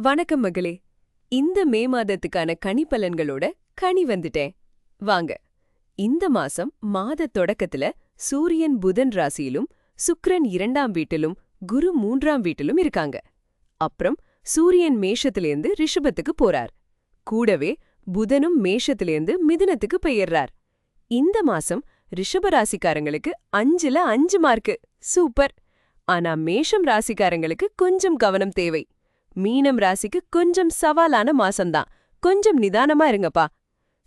வணக்கம் மகளே. இந்த மே மாதத்துக்கான கணிப்பலன்களோட கனி வந்துட்டேன். வாங்க. இந்த மாசம் மாத தொடக்கத்துல சூரியன் புதன் ராசியிலும் சுக்கிரன் 2ஆம் வீட்டிலும் குரு 3ஆம் வீட்டிலும் இருக்காங்க. அப்புறம் சூரியன் மேஷத்திலேந்து ரிஷபத்துக்கு போறார். கூடவே புதனும் மேஷத்திலேந்து மிதுனத்துக்கு பெயர்றார். இந்த மாசம் ரிஷப ராசிக்காரங்களுக்கு 5ல 5 மார்க்கு. சூப்பர். ஆனா மேஷம் ராசிக்காரங்களுக்கு கொஞ்சம் கவனம் தேவை. மீனம் ராசிக்கு கொஞ்சம் சவாலான மாசம்தான். கொஞ்சம் நிதானமா இருங்கப்பா.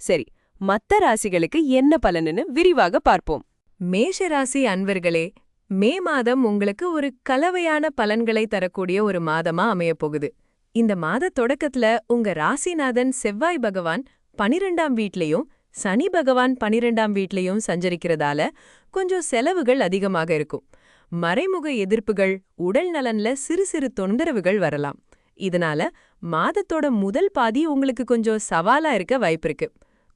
சரி, மத்த ராசிகளுக்கு என்ன பலனுன்னு விரிவாக பார்ப்போம். மேஷ ராசி அன்பர்களே, மே மாதம் உங்களுக்கு ஒரு கலவையான பலன்களை தரக்கூடிய ஒரு மாதமா அமையப்போகுது. இந்த மாத தொடக்கத்துல உங்க ராசிநாதன் செவ்வாய் பகவான் 12ஆம் வீட்லயும் சனி பகவான் 12ஆம் வீட்லயும் சஞ்சரிக்கிறதால கொஞ்சம் செலவுகள் அதிகமாக இருக்கும். மறைமுக எதிர்ப்புகள், உடல் நலன்ல சிறு சிறு தொந்தரவுகள் வரலாம். இதனால மாதத்தோட முதல் பாதி உங்களுக்கு கொஞ்சம் சவாலா இருக்க வாய்ப்பிருக்கு.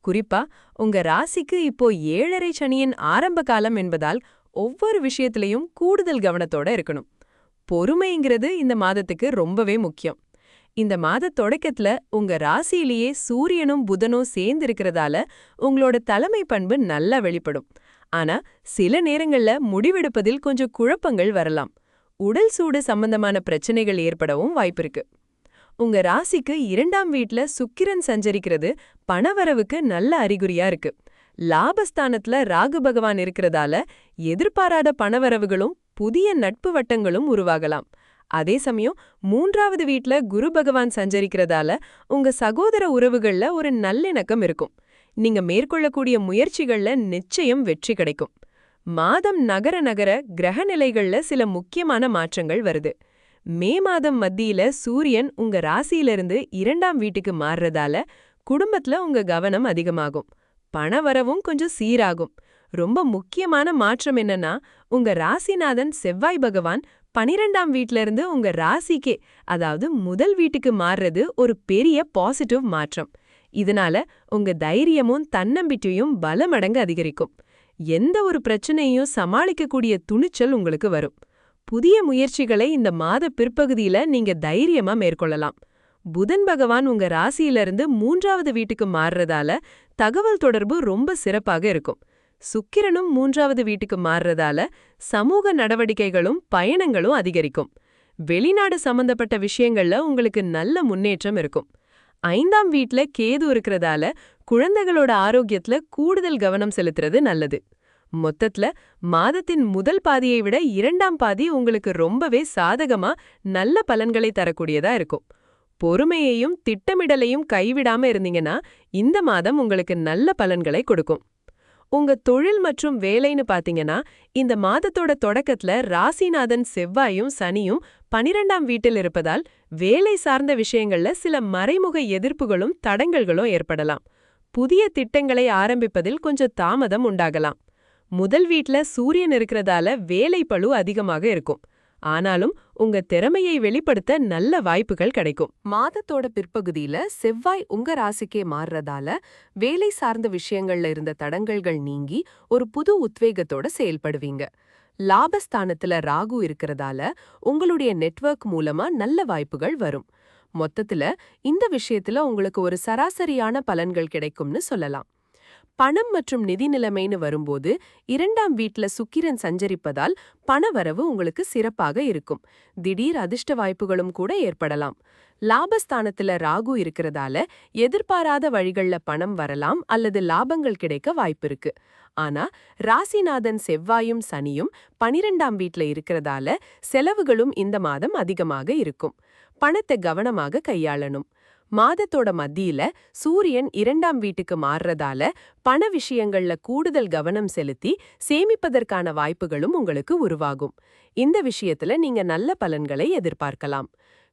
குறிப்பா உங்க ராசிக்கு இப்போ 7.5 சனியின் ஆரம்ப காலம் என்பதால் ஒவ்வொரு விஷயத்திலையும் கூடுதல் கவனத்தோட இருக்கணும். பொறுமைங்கிறது இந்த மாதத்துக்கு ரொம்பவே முக்கியம். இந்த மாத தொடக்கத்துல உங்க ராசியிலேயே சூரியனும் புதனும் சேர்ந்து இருக்கிறதால உங்களோட தலைமை பண்பு நல்லா வெளிப்படும். ஆனா சில நேரங்கள்ல முடிவெடுப்பதில் கொஞ்சம் குழப்பங்கள் வரலாம். உடல் சூடு சம்பந்தமான பிரச்சனைகள் ஏற்படவும் வாய்ப்பிருக்கு. உங்க ராசிக்கு 2ஆம் வீட்ல சுக்கிரன் சஞ்சரிக்கிறது பணவரவுக்கு நல்ல அறிகுறியா இருக்கு. லாபஸ்தானத்துல ராகு பகவான் இருக்கிறதால எதிர்பாராத பணவரவுகளும் புதிய நட்பு வட்டங்களும் உருவாகலாம். அதே சமயம் 3ஆவது வீட்ல குரு பகவான் சஞ்சரிக்கிறதால உங்க சகோதர உறவுகள்ல ஒரு நல்லிணக்கம் இருக்கும். நீங்க மேற்கொள்ளக்கூடிய முயற்சிகள்ல நிச்சயம் வெற்றி கிடைக்கும். மாதம் நகர நகர கிரக நிலைகள்ல சில முக்கியமான மாற்றங்கள் வருது. மே மாதம் மத்தியில சூரியன் உங்க ராசியிலிருந்து 2ஆம் வீட்டுக்கு மாறுறதால குடும்பத்துல உங்க கவனம் அதிகமாகும். பணவரவும் கொஞ்சம் சீராகும். ரொம்ப முக்கியமான மாற்றம் என்னன்னா, உங்க ராசிநாதன் செவ்வாய் பகவான் 12ஆம் வீட்ல இருந்து உங்க ராசிக்கே, அதாவது முதல் வீட்டுக்கு மாறுறது ஒரு பெரிய பாசிட்டிவ் மாற்றம். இதனால உங்க தைரியமும் தன்னம்பிக்கையும் பல மடங்கு அதிகரிக்கும். எந்த ஒரு பிரச்சனையும் சமாளிக்கக்கூடிய துணிச்சல் உங்களுக்கு வரும். புதிய முயற்சிகளை இந்த மாத பிற்பகுதியில நீங்க தைரியமா மேற்கொள்ளலாம். புதன் பகவான் உங்க ராசியிலிருந்து 3ஆவது வீட்டுக்கு மாறுறதால தகவல் தொடர்பு ரொம்ப சிறப்பாக இருக்கும். சுக்கிரனும் 3ஆவது வீட்டுக்கு மாறுறதால சமூக நடவடிக்கைகளும் பயணங்களும் அதிகரிக்கும். வெளிநாடு சம்பந்தப்பட்ட விஷயங்கள்ல உங்களுக்கு நல்ல முன்னேற்றம் இருக்கும். 5ஆம் வீட்ல கேது இருக்கிறதால குழந்தைகளோட ஆரோக்கியத்துல கூடுதல் கவனம் செலுத்துறது நல்லது. மொத்தத்துல மாதத்தின் முதல் பாதியை விட 2ஆம் பாதி உங்களுக்கு ரொம்பவே சாதகமா நல்ல பலன்களை தரக்கூடியதா இருக்கும். பொறுமையையும் திட்டமிடலையும் கைவிடாம இருந்தீங்கன்னா இந்த மாதம் உங்களுக்கு நல்ல பலன்களை கொடுக்கும். உங்க தொழில் மற்றும் வேலைன்னு பாத்தீங்கன்னா, இந்த மாதத்தோட தொடக்கத்துல ராசிநாதன் செவ்வாயும் சனியும் 12ஆம் வீட்டில் இருப்பதால் வேலை சார்ந்த விஷயங்கள்ல சில மறைமுக எதிர்ப்புகளும் தடங்கல்களும் ஏற்படலாம். புதிய திட்டங்களை ஆரம்பிப்பதில் கொஞ்சம் தாமதம் உண்டாகலாம். முதல் வீட்ல சூரியன் இருக்கிறதால வேலை பளு அதிகமாக இருக்கும். ஆனாலும் உங்க திறமையை வெளிப்படுத்த நல்ல வாய்ப்புகள் கிடைக்கும். மாதத்தோட பிற்பகுதியில செவ்வாய் உங்க ராசிக்கே மாறுறதால வேலை சார்ந்த விஷயங்கள்ல இருந்த தடங்கல்கள் நீங்கி ஒரு புது உத்வேகத்தோட செயல்படுவீங்க. லாபஸ்தானத்துல ராகு இருக்கிறதால உங்களுடைய நெட்வொர்க் மூலமா நல்ல வாய்ப்புகள் வரும். மொத்தத்துல இந்த விஷயத்துல உங்களுக்கு ஒரு சராசரியான பலன்கள் கிடைக்கும்னு சொல்லலாம். பணம் மற்றும் நிதி நிலைமைன்னு வரும்போது 2ஆம் வீட்ல சுக்கிரன் சஞ்சரிப்பதால் பணவரவு உங்களுக்கு சிறப்பாக இருக்கும். திடீர் அதிர்ஷ்ட வாய்ப்புகளும் கூட ஏற்படலாம். லாபஸ்தானத்துல ராகு இருக்கிறதால எதிர்பாராத வழிகள்ல பணம் வரலாம் அல்லது லாபங்கள் கிடைக்க வாய்ப்பிருக்கு. ஆனா ராசிநாதன் செவ்வாயும் சனியும் 12ஆம் வீட்ல இருக்கிறதால செலவுகளும் இந்த மாதம் அதிகமாக இருக்கும். பணத்தை கவனமாக கையாளணும். மாதத்தோட மத்தியில சூரியன் 2ஆம் வீட்டுக்கு மாறுறதால பண விஷயங்கள்ல கூடுதல் கவனம் செலுத்தி சேமிப்பதற்கான வாய்ப்புகளும் உங்களுக்கு உருவாகும். இந்த விஷயத்துல நீங்க நல்ல பலன்களை எதிர்பார்க்கலாம்.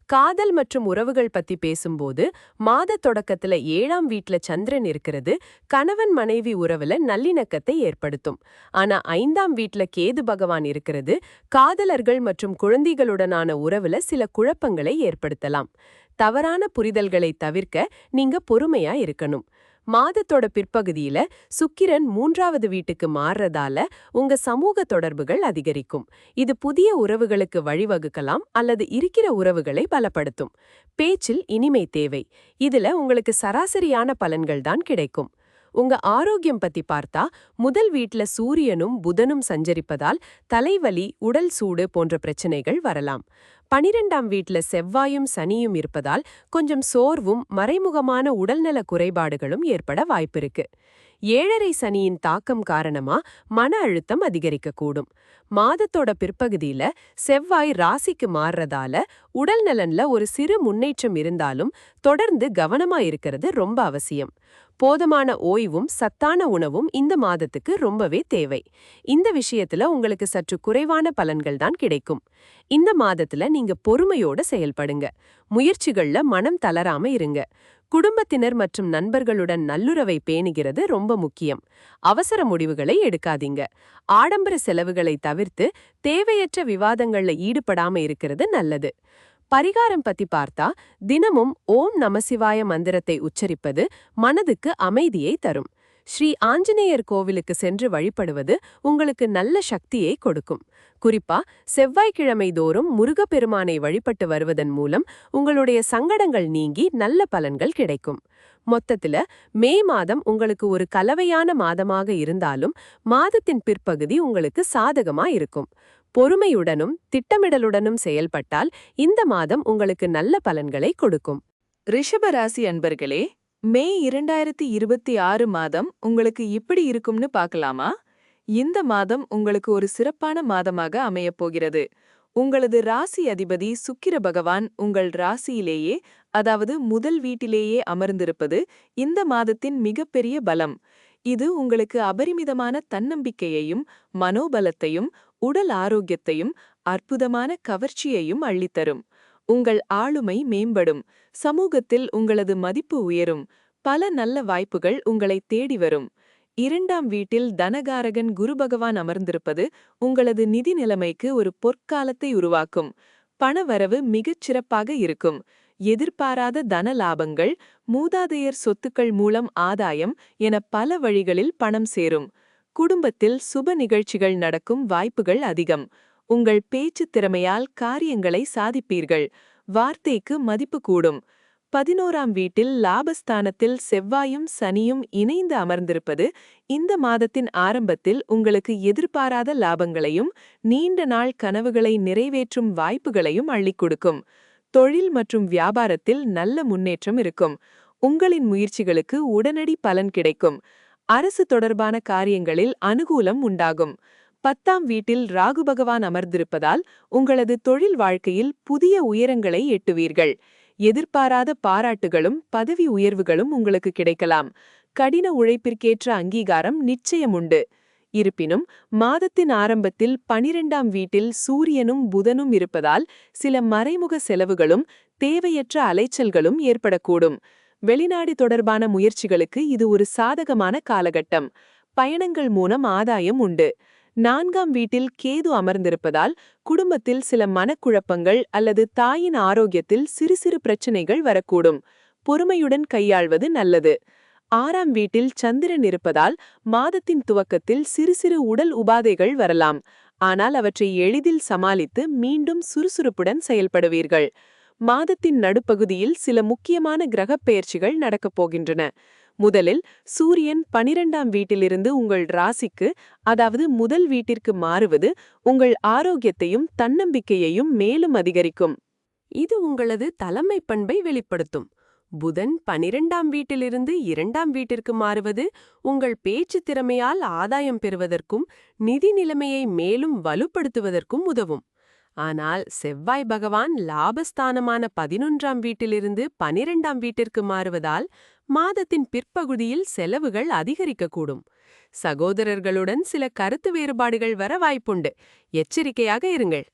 காதல் மற்றும் உறவுகள் பத்தி பேசும்போது மாத தொடக்கத்துல 7ஆம் வீட்ல சந்திரன் இருக்கிறது கணவன் மனைவி உறவுல நல்லிணக்கத்தை ஏற்படுத்தும். ஆனா 5ஆம் வீட்ல கேது பகவான் இருக்கிறது காதலர்கள் மற்றும் குழந்தைகளுடனான உறவுல சில குழப்பங்களை ஏற்படுத்தலாம். தவறான புரிதல்களை தவிர்க்க நீங்க பொறுமையா இருக்கணும். மாதத்தோட பிற்பகுதியில சுக்கிரன் 3வது வீட்டுக்கு மாறுறதால உங்க சமூக தொடர்புகள் அதிகரிக்கும். இது புதிய உறவுகளுக்கு வழிவகுக்கலாம் அல்லது இருக்கிற உறவுகளை பலப்படுத்தும். பேச்சில் இனிமை தேவை. இதுல உங்களுக்கு சராசரியான பலன்கள் தான் கிடைக்கும். உங்க ஆரோக்கியம் பத்தி பார்த்தா முதல் வீட்ல சூரியனும் புதனும் சஞ்சரிப்பதால் தலைவலி, உடல் சூடு போன்ற பிரச்சனைகள் வரலாம். 12ஆம் வீட்ல செவ்வாயும் சனியும் இருப்பதால் கொஞ்சம் சோர்வும் மறைமுகமான உடல்நல குறைபாடுகளும் ஏற்பட வாய்ப்பிருக்கு. 7.5 சனியின் தாக்கம் காரணமா மன அழுத்தம் அதிகரிக்கக்கூடும். மாதத்தோட பிற்பகுதியில செவ்வாய் ராசிக்கு மாறுறதால உடல் நலன்ல ஒரு சிறு முன்னேற்றம் இருந்தாலும் தொடர்ந்து கவனமா இருக்கிறது ரொம்ப அவசியம். போதுமான ஓய்வும் சத்தான உணவும் இந்த மாதத்துக்கு ரொம்பவே தேவை. இந்த விஷயத்துல உங்களுக்கு சற்று குறைவான பலன்கள் தான் கிடைக்கும். இந்த மாதத்துல நீங்க பொறுமையோட செயல்படுங்க. முயற்சிகள்ல மனம் தளராம இருங்க. குடும்பத்தினர் மற்றும் நண்பர்களுடன் நல்லுறவை பேணுகிறது ரொம்ப முக்கியம். அவசர முடிவுகளை எடுக்காதீங்க. ஆடம்பர செலவுகளை தவிர்த்து தேவையற்ற விவாதங்கள்ல ஈடுபடாம இருக்கிறது நல்லது. பரிகாரம் பத்தி பார்த்தா தினமும் ஓம் நமசிவாய மந்திரத்தை உச்சரிப்பது மனதுக்கு அமைதியை தரும். ஸ்ரீ ஆஞ்சநேயர் கோவிலுக்கு சென்று வழிபடுவது உங்களுக்கு நல்ல சக்தியை கொடுக்கும். குறிப்பா செவ்வாய்க்கிழமை தோறும் முருகப்பெருமானை வழிபட்டு வருவதன் மூலம் உங்களுடைய சங்கடங்கள் நீங்கி நல்ல பலன்கள் கிடைக்கும். மொத்தத்துல மே மாதம் உங்களுக்கு ஒரு கலவையான மாதமாக இருந்தாலும் மாதத்தின் பிற்பகுதி உங்களுக்கு சாதகமா இருக்கும். பொறுமையுடனும் திட்டமிடலுடனும் செயல்பட்டால் இந்த மாதம் உங்களுக்கு நல்ல பலன்களை கொடுக்கும். ரிஷபராசி அன்பர்களே, மே 2026 மாதம் உங்களுக்கு இப்படி இருக்கும்னு பார்க்கலாமா? இந்த மாதம் உங்களுக்கு ஒரு சிறப்பான மாதமாக அமையப் போகிறது. உங்களது ராசி அதிபதி சுக்கிர பகவான் உங்கள் ராசியிலேயே, அதாவது முதல் வீட்டிலேயே அமர்ந்திருப்பது இந்த மாதத்தின் மிகப்பெரிய பலம். இது உங்களுக்கு அபரிமிதமான தன்னம்பிக்கையையும் மனோபலத்தையும் உடல் ஆரோக்கியத்தையும் அற்புதமான கவர்ச்சியையும் அள்ளித்தரும். உங்கள் ஆளுமை மேம்படும். சமூகத்தில் உங்களது மதிப்பு உயரும். பல நல்ல வாய்ப்புகள் உங்களை தேடி வரும். 2ஆம் வீட்டில் தனகாரகன் குரு பகவான் அமர்ந்திருப்பது உங்களது நிதி நிலைமைக்கு ஒரு பொற்காலத்தை உருவாக்கும். பணவரவு மிகச் சிறப்பாக இருக்கும். எதிர்பாராத தன லாபங்கள், மூதாதையர் சொத்துக்கள் மூலம் ஆதாயம் என பல வழிகளில் பணம் சேரும். குடும்பத்தில் சுப நிகழ்ச்சிகள் நடக்கும் வாய்ப்புகள் அதிகம். உங்கள் பேச்சு திறமையால் காரியங்களை சாதிப்பீர்கள். வார்த்தைக்கு மதிப்பு கூடும். 11ஆம் வீட்டில் லாபஸ்தானத்தில் செவ்வாயும் சனியும் இணைந்து அமர்ந்திருப்பது இந்த மாதத்தின் ஆரம்பத்தில் உங்களுக்கு எதிர்பாராத லாபங்களையும் நீண்ட நாள் கனவுகளை நிறைவேற்றும் வாய்ப்புகளையும் அள்ளிக் கொடுக்கும். தொழில் மற்றும் வியாபாரத்தில் நல்ல முன்னேற்றம் இருக்கும். உங்களின் முயற்சிகளுக்கு உடனடி பலன் கிடைக்கும். அரசு தொடர்பான காரியங்களில் அனுகூலம் உண்டாகும். 10ஆம் வீட்டில் ராகு பகவான் அமர்ந்திருப்பதால் உங்களது தொழில் வாழ்க்கையில் புதிய உயரங்களை எட்டுவீர்கள். எதிர்பாராத பாராட்டுகளும் பதவி உயர்வுகளும் உங்களுக்கு கிடைக்கலாம். கடின உழைப்பிற்கேற்ற அங்கீகாரம் நிச்சயம் உண்டு. இருப்பினும் மாதத்தின் ஆரம்பத்தில் 12ஆம் வீட்டில் சூரியனும் புதனும் இருப்பதால் சில மறைமுக செலவுகளும் தேவையற்ற அலைச்சல்களும் ஏற்படக்கூடும். வெளிநாடு தொடர்பான முயற்சிகளுக்கு இது ஒரு சாதகமான காலகட்டம். பயணங்கள் மூலம் ஆதாயம் உண்டு. 4ஆம் வீட்டில் கேது அமர்ந்திருப்பதால் குடும்பத்தில் சில மனக்குழப்பங்கள் அல்லது தாயின் ஆரோக்கியத்தில் சிறு சிறு பிரச்சனைகள் வரக்கூடும். பொறுமையுடன் கையாள்வது நல்லது. 6ஆம் வீட்டில் சந்திரன் இருப்பதால் மாதத்தின் துவக்கத்தில் சிறு சிறு உடல் உபாதைகள் வரலாம். ஆனால் அவற்றை எளிதில் சமாளித்து மீண்டும் சுறுசுறுப்புடன் செயல்படுவீர்கள். மாதத்தின் நடுப்பகுதியில் சில முக்கியமான கிரகப் பெயர்ச்சிகள் நடக்கப் போகின்றன. முதலில் சூரியன் 12ஆம் வீட்டிலிருந்து உங்கள் ராசிக்கு, அதாவது முதல் வீட்டிற்கு மாறுவது உங்கள் ஆரோக்கியத்தையும் தன்னம்பிக்கையையும் மேலும் அதிகரிக்கும். இது உங்களது தலைமை பண்பை வெளிப்படுத்தும். புதன் 12ஆம் வீட்டிலிருந்து 2ஆம் வீட்டிற்கு மாறுவது உங்கள் பேச்சு திறமையால் ஆதாயம் பெறுவதற்கும் நிதி நிலைமையை மேலும் வலுப்படுத்துவதற்கும் உதவும். ஆனால் செவ்வாய் பகவான் லாபஸ்தானமான 11ஆம் வீட்டிலிருந்து 12ஆம் வீட்டிற்கு மாறுவதால் மாதத்தின் பிற்பகுதியில் செலவுகள் அதிகரிக்கக்கூடும். சகோதரர்களுடன் சில கருத்து வேறுபாடுகள் வர வாய்ப்புண்டு. எச்சரிக்கையாக இருங்கள்.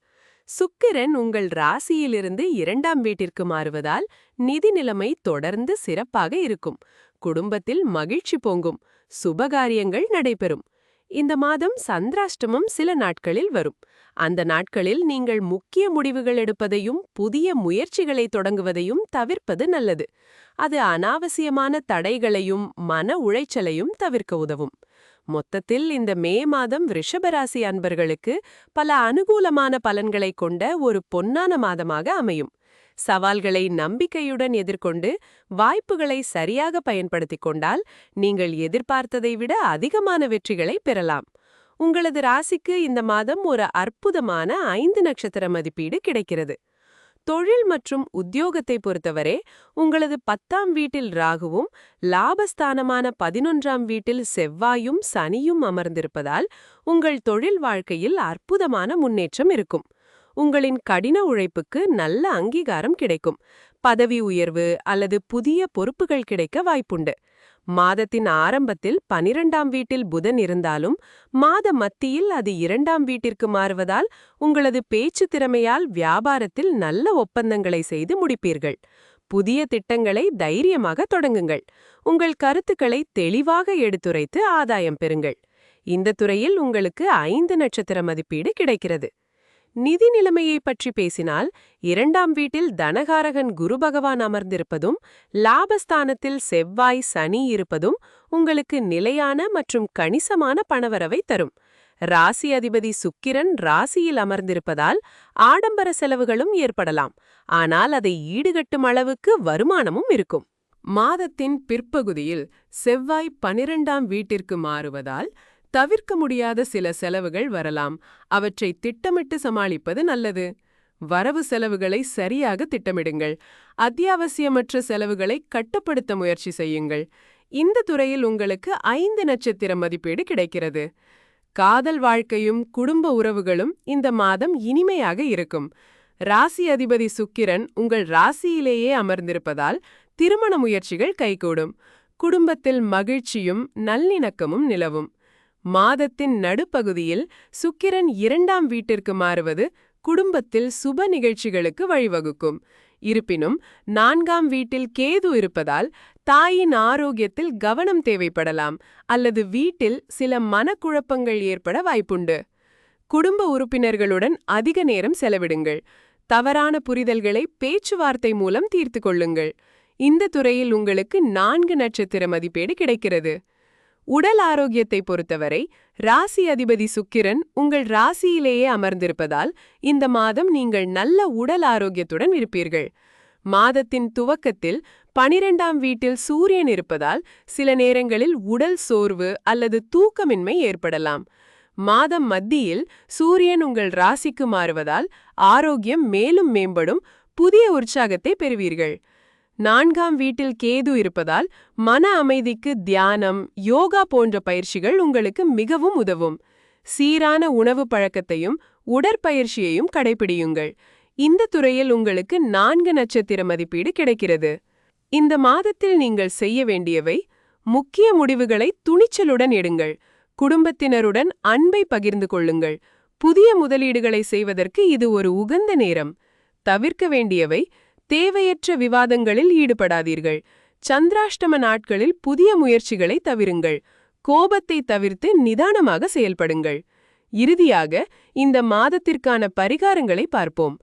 சுக்கிரன் உங்கள் ராசியிலிருந்து 2ஆம் வீட்டிற்கு மாறுவதால் நிதி நிலைமை தொடர்ந்து சிறப்பாக இருக்கும். குடும்பத்தில் மகிழ்ச்சி பொங்கும். சுபகாரியங்கள் நடைபெறும். இந்த மாதம் சந்திராஷ்டமம் சில நாட்களில் வரும். அந்த நாட்களில் நீங்கள் முக்கிய முடிவுகள் எடுப்பதையும் புதிய முயற்சிகளை தொடங்குவதையும் தவிர்ப்பது நல்லது. அது அனாவசியமான தடைகளையும் மன உளைச்சலையும் தவிர்க்க உதவும். மொத்தத்தில் இந்த மே மாதம் ரிஷபராசி அன்பர்களுக்கு பல அனுகூலமான பலன்களை கொண்ட ஒரு பொன்னான மாதமாக அமையும். சவால்களை நம்பிக்கையுடன் எதிர்கொண்டு வாய்ப்புகளை சரியாக பயன்படுத்திக் கொண்டால் நீங்கள் எதிர்பார்த்ததை விட அதிகமான வெற்றிகளை பெறலாம். உங்களது ராசிக்கு இந்த மாதம் ஒரு அற்புதமான 5 நட்சத்திர மதிப்பீடு கிடைக்கிறது. தொழில் மற்றும் உத்தியோகத்தை பொறுத்தவரை உங்களது 10ஆம் வீட்டில் ராகுவும் லாபஸ்தானமான 11ஆம் வீட்டில் செவ்வாயும் சனியும் அமர்ந்திருப்பதால் உங்கள் தொழில் வாழ்க்கையில் அற்புதமான முன்னேற்றம் இருக்கும். உங்களின் கடின உழைப்புக்கு நல்ல அங்கீகாரம் கிடைக்கும். பதவி உயர்வு அல்லது புதிய பொறுப்புகள் கிடைக்க வாய்ப்புண்டு. மாதத்தின் ஆரம்பத்தில் 12ஆம் வீட்டில் புதன் இருந்தாலும் மாத மத்தியில் அது 2ஆம் வீட்டிற்கு மாறுவதால் உங்களது பேச்சு திறமையால் வியாபாரத்தில் நல்ல ஒப்பந்தங்களை செய்து முடிப்பீர்கள். புதிய திட்டங்களை தைரியமாக தொடங்குங்கள். உங்கள் கருத்துக்களை தெளிவாக எடுத்துரைத்து ஆதாயம் பெறுங்கள். இந்த துறையில் உங்களுக்கு 5 நட்சத்திர மதிப்பீடு கிடைக்கிறது. நிதி நிலைமையை பற்றி பேசினால் 2ஆம் வீட்டில் தனகாரகன் குரு பகவான் அமர்ந்திருப்பதும் லாபஸ்தானத்தில் செவ்வாய் சனி இருப்பதும் உங்களுக்கு நிலையான மற்றும் கணிசமான பணவரவை தரும். ராசி அதிபதி சுக்கிரன் ராசியில் அமர்ந்திருப்பதால் ஆடம்பர செலவுகளும் ஏற்படலாம். ஆனால் அதை ஈடுகட்டும் அளவுக்கு வருமானமும் இருக்கும். மாதத்தின் பிற்பகுதியில் செவ்வாய் 12ஆம் வீட்டிற்கு மாறுவதால் தவிர்க்க முடியாத சில செலவுகள் வரலாம். அவற்றை திட்டமிட்டு சமாளிப்பது நல்லது. வரவு செலவுகளை சரியாக திட்டமிடுங்கள். அத்தியாவசியமற்ற செலவுகளை கட்டுப்படுத்த முயற்சி செய்யுங்கள். இந்த துறையில் உங்களுக்கு 5 நட்சத்திர மதிப்பீடு கிடைக்கிறது. காதல் வாழ்க்கையும் குடும்ப உறவுகளும் இந்த மாதம் இனிமையாக இருக்கும். ராசி அதிபதி சுக்கிரன் உங்கள் ராசியிலேயே அமர்ந்திருப்பதால் திருமண முயற்சிகள் கைகூடும். குடும்பத்தில் மகிழ்ச்சியும் நல்லிணக்கமும் நிலவும். மாதத்தின் நடுப்பகுதியில் சுக்கிரன் 2ஆம் வீட்டிற்கு மாறுவது குடும்பத்தில் சுப நிகழ்ச்சிகளுக்கு வழிவகுக்கும். இருப்பினும் 4ஆம் வீட்டில் கேது இருப்பதால் தாயின் ஆரோக்கியத்தில் கவனம் தேவைப்படலாம் அல்லது வீட்டில் சில மனக்குழப்பங்கள் ஏற்பட வாய்ப்புண்டு. குடும்ப உறுப்பினர்களுடன் அதிக நேரம் செலவிடுங்கள். தவறான புரிதல்களை பேச்சுவார்த்தை மூலம் தீர்த்து கொள்ளுங்கள். இந்த துறையில் உங்களுக்கு 4 நட்சத்திர மதிப்பீடு கிடைக்கிறது. உடல் ஆரோக்கியத்தை பொறுத்தவரை ராசி அதிபதி சுக்கிரன் உங்கள் ராசியிலேயே அமர்ந்திருப்பதால் இந்த மாதம் நீங்கள் நல்ல உடல் ஆரோக்கியத்துடன் இருப்பீர்கள். மாதத்தின் துவக்கத்தில் 12ஆம் வீட்டில் சூரியன் இருப்பதால் சில நேரங்களில் உடல் சோர்வு அல்லது தூக்கமின்மை ஏற்படலாம். மாதம் மத்தியில் சூரியன் உங்கள் ராசிக்கு மாறுவதால் ஆரோக்கியம் மேலும் மேம்படும். புதிய உற்சாகத்தை பெறுவீர்கள். 4ஆம் வீட்டில் கேது இருப்பதால் மன அமைதிக்கு தியானம், யோகா போன்ற பயிற்சிகள் உங்களுக்கு மிகவும் உதவும். சீரான உணவு பழக்கத்தையும் உடற்பயிற்சியையும் கடைபிடியுங்கள். இந்த துறையில் உங்களுக்கு 4 நட்சத்திர மதிப்பீடு கிடைக்கிறது. இந்த மாதத்தில் நீங்கள் செய்ய வேண்டியவை: முக்கிய முடிவுகளை துணிச்சலுடன் எடுங்கள். குடும்பத்தினருடன் அன்பை பகிர்ந்து கொள்ளுங்கள். புதிய முதலீடுகளை செய்வதற்கு இது ஒரு உகந்த நேரம். தவிர்க்க வேண்டியவை: தேவையற்ற விவாதங்களில் ஈடுபடாதீர்கள். சந்திராஷ்டம நாட்களில் புதிய முயற்சிகளை தவிருங்கள். கோபத்தை தவிர்த்து நிதானமாக செயல்படுங்கள். இறுதியாக இந்த மாதத்திற்கான பரிகாரங்களை பார்ப்போம்.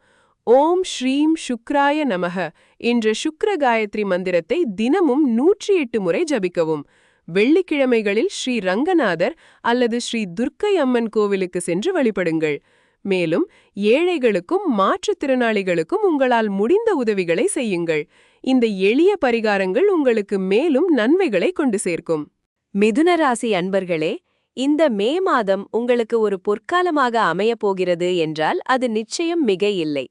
ஓம் ஸ்ரீம் சுக்ராய நமக என்ற சுக்ர காயத்ரி மந்திரத்தை தினமும் 108 முறை ஜபிக்கவும். வெள்ளிக்கிழமைகளில் ஸ்ரீ ரங்கநாதர் அல்லது ஸ்ரீ துர்க்கை அம்மன் கோவிலுக்கு சென்று வழிபடுங்கள். மேலும் ஏழைகளுக்கும் மாற்றுத்திறனாளிகளுக்கும் உங்களால் முடிந்த உதவிகளை செய்யுங்கள். இந்த எளிய பரிகாரங்கள் உங்களுக்கு மேலும் நன்மைகளை கொண்டு சேர்க்கும். மிதுன ராசி அன்பர்களே, இந்த மே மாதம் உங்களுக்கு ஒரு பொற்காலமாக அமையப் போகிறது என்றால் அது நிச்சயம் மிக இல்லை.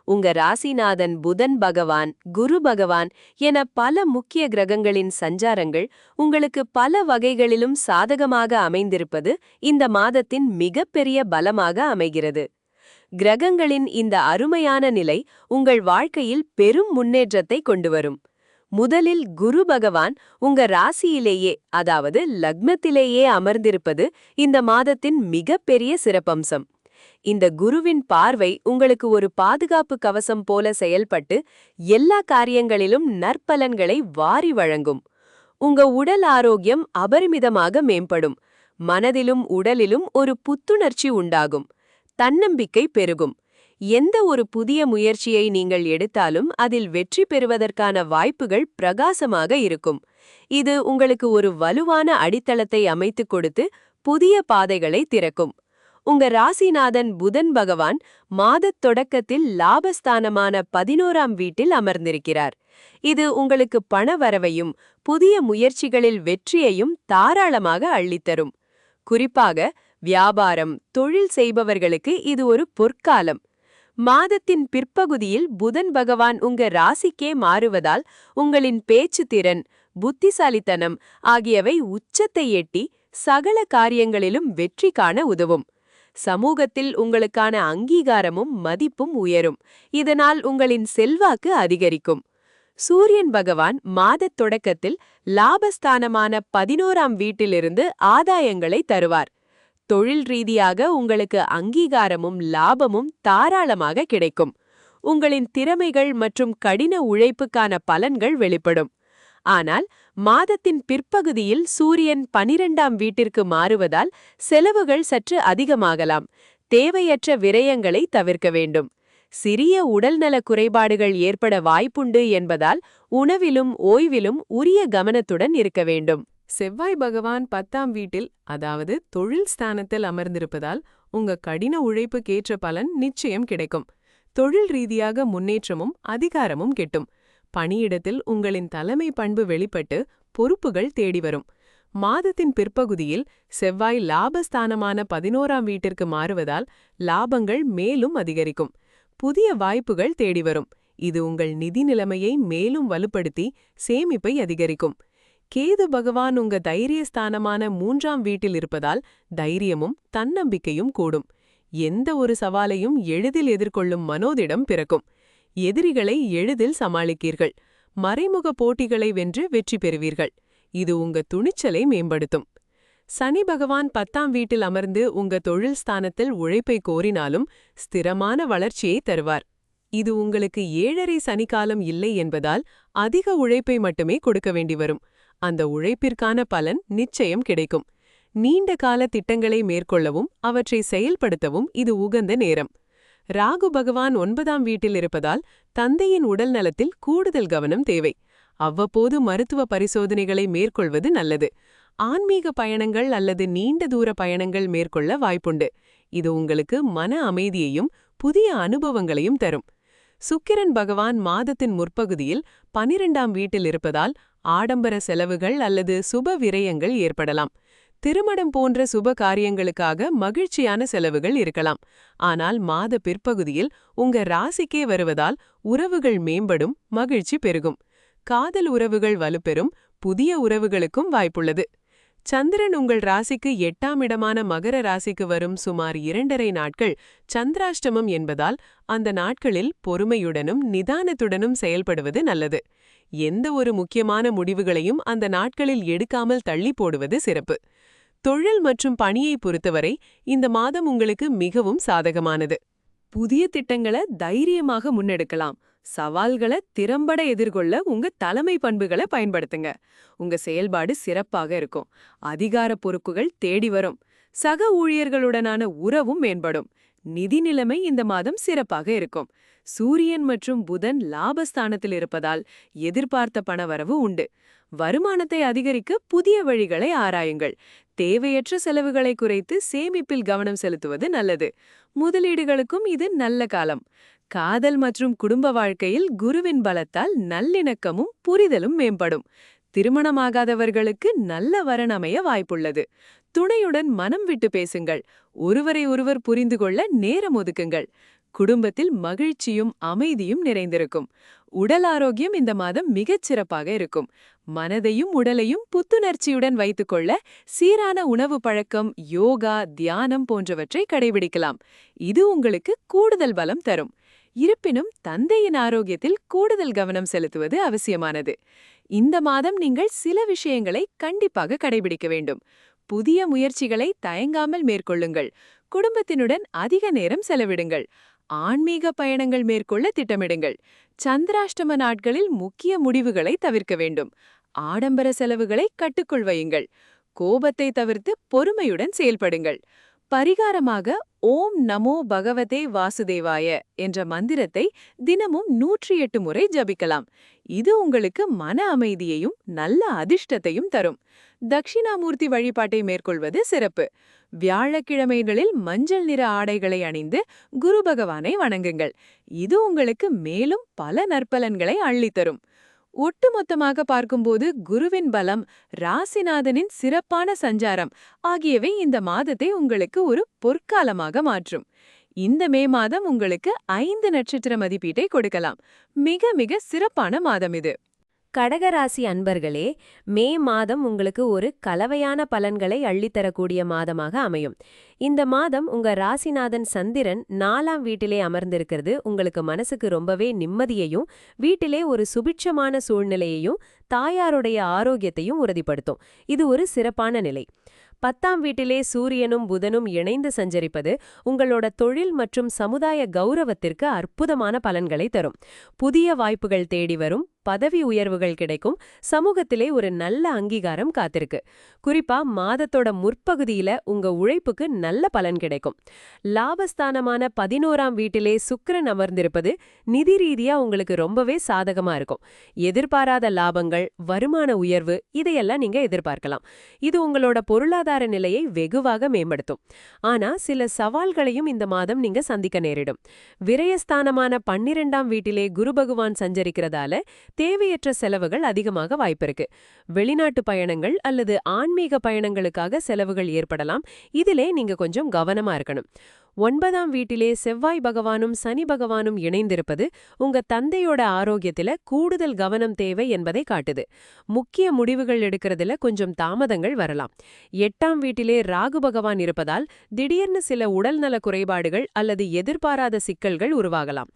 உங்க ராசிநாதன் புதன் பகவான், குரு பகவான் என பல முக்கிய கிரகங்களின் சஞ்சாரங்கள் உங்களுக்கு பல வகைகளிலும் சாதகமாக அமைந்திருப்பது இந்த மாதத்தின் மிகப்பெரிய பலமாக அமைகிறது. கிரகங்களின் இந்த அருமையான நிலை உங்கள் வாழ்க்கையில் பெரும் முன்னேற்றத்தை கொண்டுவரும். முதலில் குரு பகவான் உங்க ராசியிலேயே, அதாவது லக்னத்திலேயே அமர்ந்திருப்பது இந்த மாதத்தின் மிகப்பெரிய சிறப்பம்சம். இந்த குருவின் பார்வை உங்களுக்கு ஒரு பாதுகாப்பு கவசம் போல செயல்பட்டு எல்லா காரியங்களிலும் நற்பலன்களை வாரி வழங்கும். உங்க உடல் ஆரோக்கியம் அபரிமிதமாக மேம்படும். மனதிலும் உடலிலும் ஒரு புத்துணர்ச்சி உண்டாகும். தன்னம்பிக்கை பெருகும். எந்த ஒரு புதிய முயற்சியை நீங்கள் எடுத்தாலும் அதில் வெற்றி பெறுவதற்கான வாய்ப்புகள் பிரகாசமாக இருக்கும். இது உங்களுக்கு ஒரு வலுவான அடித்தளத்தை அமைத்துக் கொடுத்து புதிய பாதைகளை திறக்கும். உங்க ராசிநாதன் புதன் பகவான் மாதத் தொடக்கத்தில் லாபஸ்தானமான 11ஆம் வீட்டில் அமர்ந்திருக்கிறார். இது உங்களுக்கு பண வரவையும் புதிய முயற்சிகளில் வெற்றியையும் தாராளமாக அள்ளித்தரும். குறிப்பாக வியாபாரம், தொழில் செய்பவர்களுக்கு இது ஒரு பொற்காலம். மாதத்தின் பிற்பகுதியில் புதன் பகவான் உங்க ராசிக்கே மாறுவதால் உங்களின் பேச்சு திறன், புத்திசாலித்தனம் ஆகியவை உச்சத்தை எட்டி சகல காரியங்களிலும் வெற்றி காண உதவும். சமூகத்தில் உங்களுக்கான அங்கீகாரமும் மதிப்பும் உயரும். இதனால் உங்களின் செல்வாக்கு அதிகரிக்கும். சூரியன் பகவான் மாதத் தொடக்கத்தில் லாபஸ்தானமான 11ஆம் வீட்டிலிருந்து ஆதாயங்களை தருவார். தொழில் ரீதியாக உங்களுக்கு அங்கீகாரமும் லாபமும் தாராளமாக கிடைக்கும். உங்களின் திறமைகள் மற்றும் கடின உழைப்புக்கான பலன்கள் வெளிப்படும். ஆனால் மாதத்தின் பிற்பகுதியில் சூரியன் 12ஆம் வீட்டிற்கு மாறுவதால் செலவுகள் சற்று அதிகமாகலாம். தேவையற்ற விரயங்களை தவிர்க்க வேண்டும். சிறிய உடல்நல குறைபாடுகள் ஏற்பட வாய்ப்புண்டு என்பதால் உணவிலும் ஓய்விலும் உரிய கவனத்துடன் இருக்க வேண்டும். செவ்வாய் பகவான் 10ஆம் வீட்டில், அதாவது தொழில் ஸ்தானத்தில் அமர்ந்திருப்பதால் உங்க கடின உழைப்புக்கேற்ற பலன் நிச்சயம் கிடைக்கும். தொழில் ரீதியாக முன்னேற்றமும் அதிகாரமும் கிட்டும். பணியிடத்தில் உங்களின் தலைமை பண்பு வெளிப்பட்டு பொறுப்புகள் தேடி வரும். மாதத்தின் பிற்பகுதியில் செவ்வாய் லாபஸ்தானமான 11ஆம் வீட்டிற்கு மாறுவதால் லாபங்கள் மேலும் அதிகரிக்கும். புதிய வாய்ப்புகள் தேடி வரும். இது உங்கள் நிதி நிலைமையை மேலும் வலுப்படுத்தி சேமிப்பை அதிகரிக்கும். கேது பகவான் உங்க தைரியஸ்தானமான 3ஆம் வீட்டில் இருப்பதால் தைரியமும் தன்னம்பிக்கையும் கூடும். எந்த ஒரு சவாலையும் எளிதில் எதிர்கொள்ளும் மனோதிடம் பிறக்கும். எதிரிகளை எளிதில் சமாளிக்கீர்கள். மறைமுக போட்டிகளை வென்று வெற்றி பெறுவீர்கள். இது உங்க துணிச்சலை மேம்படுத்தும். சனி பகவான் 10ஆம் வீட்டில் அமர்ந்து உங்க தொழில் ஸ்தானத்தில் உழைப்பை கோரினாலும் ஸ்திரமான வளர்ச்சியை தருவார். இது உங்களுக்கு 7.5 சனிக்காலம் இல்லை என்பதால் அதிக உழைப்பை மட்டுமே கொடுக்க வேண்டி வரும். அந்த உழைப்பிற்கான பலன் நிச்சயம் கிடைக்கும். நீண்ட கால திட்டங்களை மேற்கொள்ளவும் அவற்றை செயல்படுத்தவும் இது உகந்த நேரம். ராகு பகவான் 9ஆம் வீட்டில் இருப்பதால் தந்தையின் உடல் நலத்தில் கூடுதல் கவனம் தேவை. அவ்வப்போது மருத்துவ பரிசோதனைகளை மேற்கொள்வது நல்லது. ஆன்மீக பயணங்கள் அல்லது நீண்ட தூர பயணங்கள் மேற்கொள்ள வாய்ப்புண்டு. இது உங்களுக்கு மன அமைதியையும் புதிய அனுபவங்களையும் தரும். சுக்கிரன் பகவான் மாதத்தின் முற்பகுதியில் 12ஆம் வீட்டில் இருப்பதால் ஆடம்பர செலவுகள் அல்லது சுப விரயங்கள் ஏற்படலாம். திருமணம் போன்ற சுப காரியங்களுக்காக மகிழ்ச்சியான செலவுகள் இருக்கலாம். ஆனால் மாத பிற்பகுதியில் உங்க ராசிக்கே வருவதால் உறவுகள் மேம்படும், மகிழ்ச்சி பெருகும். காதல் உறவுகள் வலுப்பெறும், புதிய உறவுகளுக்கும் வாய்ப்புள்ளது. சந்திரன் உங்கள் ராசிக்கு 8ஆம் இடமான மகர ராசிக்கு வரும் சுமார் 2.5 நாட்கள் சந்திராஷ்டமம் என்பதால் அந்த நாட்களில் பொறுமையுடனும் நிதானத்துடனும் செயல்படுவது நல்லது. எந்த ஒரு முக்கியமான முடிவுகளையும் அந்த நாட்களில் எடுக்காமல் தள்ளி போடுவது சிறப்பு. தொழில் மற்றும் பணியை பொறுத்தவரை இந்த மாதம் உங்களுக்கு மிகவும் சாதகமானது. புதிய திட்டங்களை தைரியமாக முன்னெடுக்கலாம். சவால்களை திறம்பட எதிர்கொள்ள உங்க தலைமை பண்புகளை பயன்படுத்துங்க. உங்க செயல்பாடு சிறப்பாக இருக்கும். அதிகார பொறுப்புகள் தேடி வரும். சக ஊழியர்களுடனான உறவும் மேம்படும். நிதி நிலைமை இந்த மாதம் சிறப்பாக இருக்கும். சூரியன் மற்றும் புதன் லாபஸ்தானத்தில் இருப்பதால் எதிர்பார்த்த பணவரவு உண்டு. வருமானத்தை அதிகரிக்க புதிய வழிகளை ஆராயுங்கள். தேவையற்ற செலவுகளை குறைத்து சேமிப்பில் கவனம் செலுத்துவது நல்லது. முதலீடுகளுக்கும் இது நல்ல காலம். காதல் மற்றும் குடும்ப வாழ்க்கையில் குருவின் பலத்தால் நல்லிணக்கமும் புரிதலும் மேம்படும். திருமணமாகாதவர்களுக்கு நல்ல வரன் அமைய வாய்ப்புள்ளது. துணையுடன் மனம் விட்டு பேசுங்கள். ஒருவரை ஒருவர் புரிந்து கொள்ள நேரம் ஒதுக்குங்கள். குடும்பத்தில் மகிழ்ச்சியும் அமைதியும் நிறைந்திருக்கும். உடல் ஆரோக்கியம் இந்த மாதம் மிகச் சிறப்பாக இருக்கும். மனதையும் உடலையும் புத்துணர்ச்சியுடன் வைத்துக்கொள்ள சீரான உணவு பழக்கம், யோகா, தியானம் போன்றவற்றை கடைபிடிக்கலாம். இது உங்களுக்கு கூடுதல் பலம் தரும். இருப்பினும் தந்தையின் ஆரோக்கியத்தில் கூடுதல் கவனம் செலுத்துவது அவசியமானது. இந்த மாதம் நீங்கள் சில விஷயங்களை கண்டிப்பாக கடைபிடிக்க வேண்டும். புதிய முயற்சிகளை தயங்காமல் மேற்கொள்ளுங்கள். குடும்பத்தினுடன் அதிக நேரம் செலவிடுங்கள். ஆன்மீக பயணங்கள் மேற்கொள்ள திட்டமிடுங்கள். சந்திராஷ்டம நாட்களில் முக்கிய முடிவுகளை தவிர்க்க வேண்டும். ஆடம்பர செலவுகளை கட்டுக்குள் வையுங்கள். கோபத்தை தவிர்த்து பொறுமையுடன் செயல்படுங்கள். பரிகாரமாக ஓம் நமோ பகவதே வாசுதேவாய என்ற மந்திரத்தை தினமும் 108 முறை ஜபிக்கலாம். இது உங்களுக்கு மன அமைதியையும் நல்ல அதிர்ஷ்டத்தையும் தரும். தட்சிணாமூர்த்தி வழிபாட்டை மேற்கொள்வது சிறப்பு. வியாழக்கிழமைகளில் மஞ்சள் நிற ஆடைகளை அணிந்து குரு பகவானை வணங்குங்கள். இது உங்களுக்கு மேலும் பல நற்பலன்களை அள்ளித்தரும். ஒட்டுமொத்தமாக பார்க்கும்போது குருவின் பலம், ராசிநாதனின் சிறப்பான சஞ்சாரம் ஆகியவை இந்த மாதத்தை உங்களுக்கு ஒரு பொற்காலமாக மாற்றும். இந்த மே மாதம் உங்களுக்கு 5 நட்சத்திர மதிப்பீட்டை கொடுக்கலாம். மிக மிக சிறப்பான மாதம் இது. கடகராசி அன்பர்களே, மே மாதம் உங்களுக்கு ஒரு கலவையான பலன்களை அள்ளித்தரக்கூடிய மாதமாக அமையும். இந்த மாதம் உங்க ராசிநாதன் சந்திரன் 4ஆம் வீட்டிலே அமர்ந்திருக்கிறது உங்களுக்கு மனசுக்கு ரொம்பவே நிம்மதியையும், வீட்டிலே ஒரு சுபிட்சமான சூழ்நிலையையும், தாயாருடைய ஆரோக்கியத்தையும் உறுதிப்படுத்தும். இது ஒரு சிறப்பான நிலை. 10ஆம் வீட்டிலே சூரியனும் புதனும் இணைந்து சஞ்சரிப்பது உங்களோட தொழில் மற்றும் சமுதாய கௌரவத்திற்கு அற்புதமான பலன்களை தரும். புதிய வாய்ப்புகள் தேடி வரும், பதவி உயர்வுகள் கிடைக்கும், சமூகத்திலே ஒரு நல்ல அங்கீகாரம் காத்திருக்கு. குறிப்பா மாதத்தோட முற்பகுதியில உங்க உழைப்புக்கு நல்ல பலன் கிடைக்கும். லாபஸ்தானமான 11ஆம் வீட்டிலே சுக்கிரன் அமர்ந்திருப்பது நிதி ரீதியா உங்களுக்கு ரொம்பவே சாதகமா இருக்கும். எதிர்பாராத லாபங்கள், வருமான உயர்வு இதையெல்லாம் நீங்க எதிர்பார்க்கலாம். இது உங்களோட பொருளாதார நிலையை வெகுவாக மேம்படுத்தும். ஆனா சில சவால்களையும் இந்த மாதம் நீங்க சந்திக்க நேரிடும். விரயஸ்தானமான 12ஆம் வீட்டிலே குரு பகவான் சஞ்சரிக்கிறதால தேவையற்ற செலவுகள் அதிகமாக வாய்ப்பிருக்கு. வெளிநாட்டு பயணங்கள் அல்லது ஆன்மீக பயணங்களுக்காக செலவுகள் ஏற்படலாம். இதிலே நீங்க கொஞ்சம் கவனமா இருக்கணும். 9ஆம் வீட்டிலே செவ்வாய் பகவானும் சனி பகவானும் இணைந்திருப்பது உங்க தந்தையோட ஆரோக்கியத்தில கூடுதல் கவனம் தேவை என்பதை காட்டுது. முக்கிய முடிவுகள் எடுக்கிறதுல கொஞ்சம் தாமதங்கள் வரலாம். 8ஆம் வீட்டிலே ராகு பகவான் இருப்பதால் திடீர்னு சில உடல்நல குறைபாடுகள் அல்லது எதிர்பாராத சிக்கல்கள் உருவாகலாம்.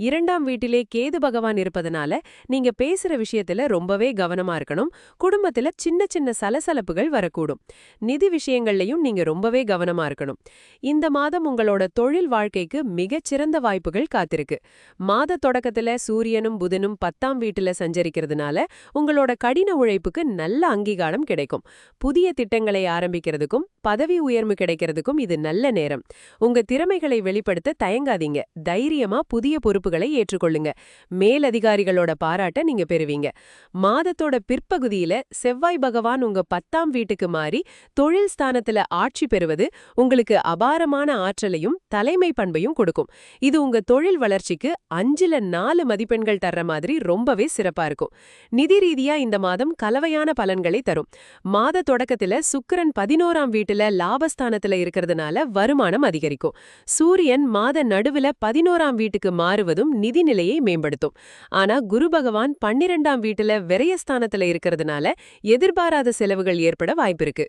2ஆம் வீட்டிலே கேது பகவான் இருப்பதனால நீங்க பேசுற விஷயத்துல ரொம்பவே கவனமா இருக்கணும். குடும்பத்துல சின்ன சின்ன சலசலப்புகள் வரக்கூடும். நிதி விஷயங்கள்லயும் நீங்க ரொம்பவே கவனமா இருக்கணும். இந்த மாதம் உங்களோட தொழில் வாழ்க்கைக்கு மிகச்சிறந்த வாய்ப்புகள் காத்திருக்கு. மாத தொடக்கத்துல சூரியனும் புதனும் 10ஆம் வீட்டுல சஞ்சரிக்கிறதுனால உங்களோட கடின உழைப்புக்கு நல்ல அங்கீகாரம் கிடைக்கும். புதிய திட்டங்களை ஆரம்பிக்கிறதுக்கும் பதவி உயர்வு கிடைக்கிறதுக்கும் இது நல்ல நேரம். உங்க திறமைகளை வெளிப்படுத்த தயங்காதீங்க. தைரியமா புதிய பொறுப்புகளை ஏற்றுக்கொள்ளுங்க. மேலதிகாரிகளோட பாராட்ட நீங்க பெறுவீங்க. மாதத்தோட பிற்பகுதியில செவ்வாய் பகவான் உங்க 10ஆம் வீட்டுக்கு மாறி தொழில் ஸ்தானத்துல ஆட்சி பெறுவது உங்களுக்கு அபாரமான ஆற்றலையும் தலைமை பண்பையும் கொடுக்கும். இது உங்க தொழில் வளர்ச்சிக்கு 5ல் 4 மதிப்பெண்கள் தர்ற மாதிரி ரொம்பவே சிறப்பா இருக்கும். நிதி ரீதியா இந்த மாதம் கலவையான பலன்களை தரும். மாத தொடக்கத்துல சுக்கிரன் 11ஆம் வீட்டுல லாபஸ்தானத்துல இருக்கிறதுனால வருமானம் அதிகரிக்கும். சூரியன் மாத நடுவுல 11ஆம் வீட்டுக்கு மாறுவதும் நிதி நிலையை மேம்படுத்தும். ஆனா குரு பகவான் 12ஆம் வீட்டுல விரயஸ்தானத்துல இருக்கிறதுனால எதிர்பாராத செலவுகள் ஏற்பட வாய்ப்பிருக்கு.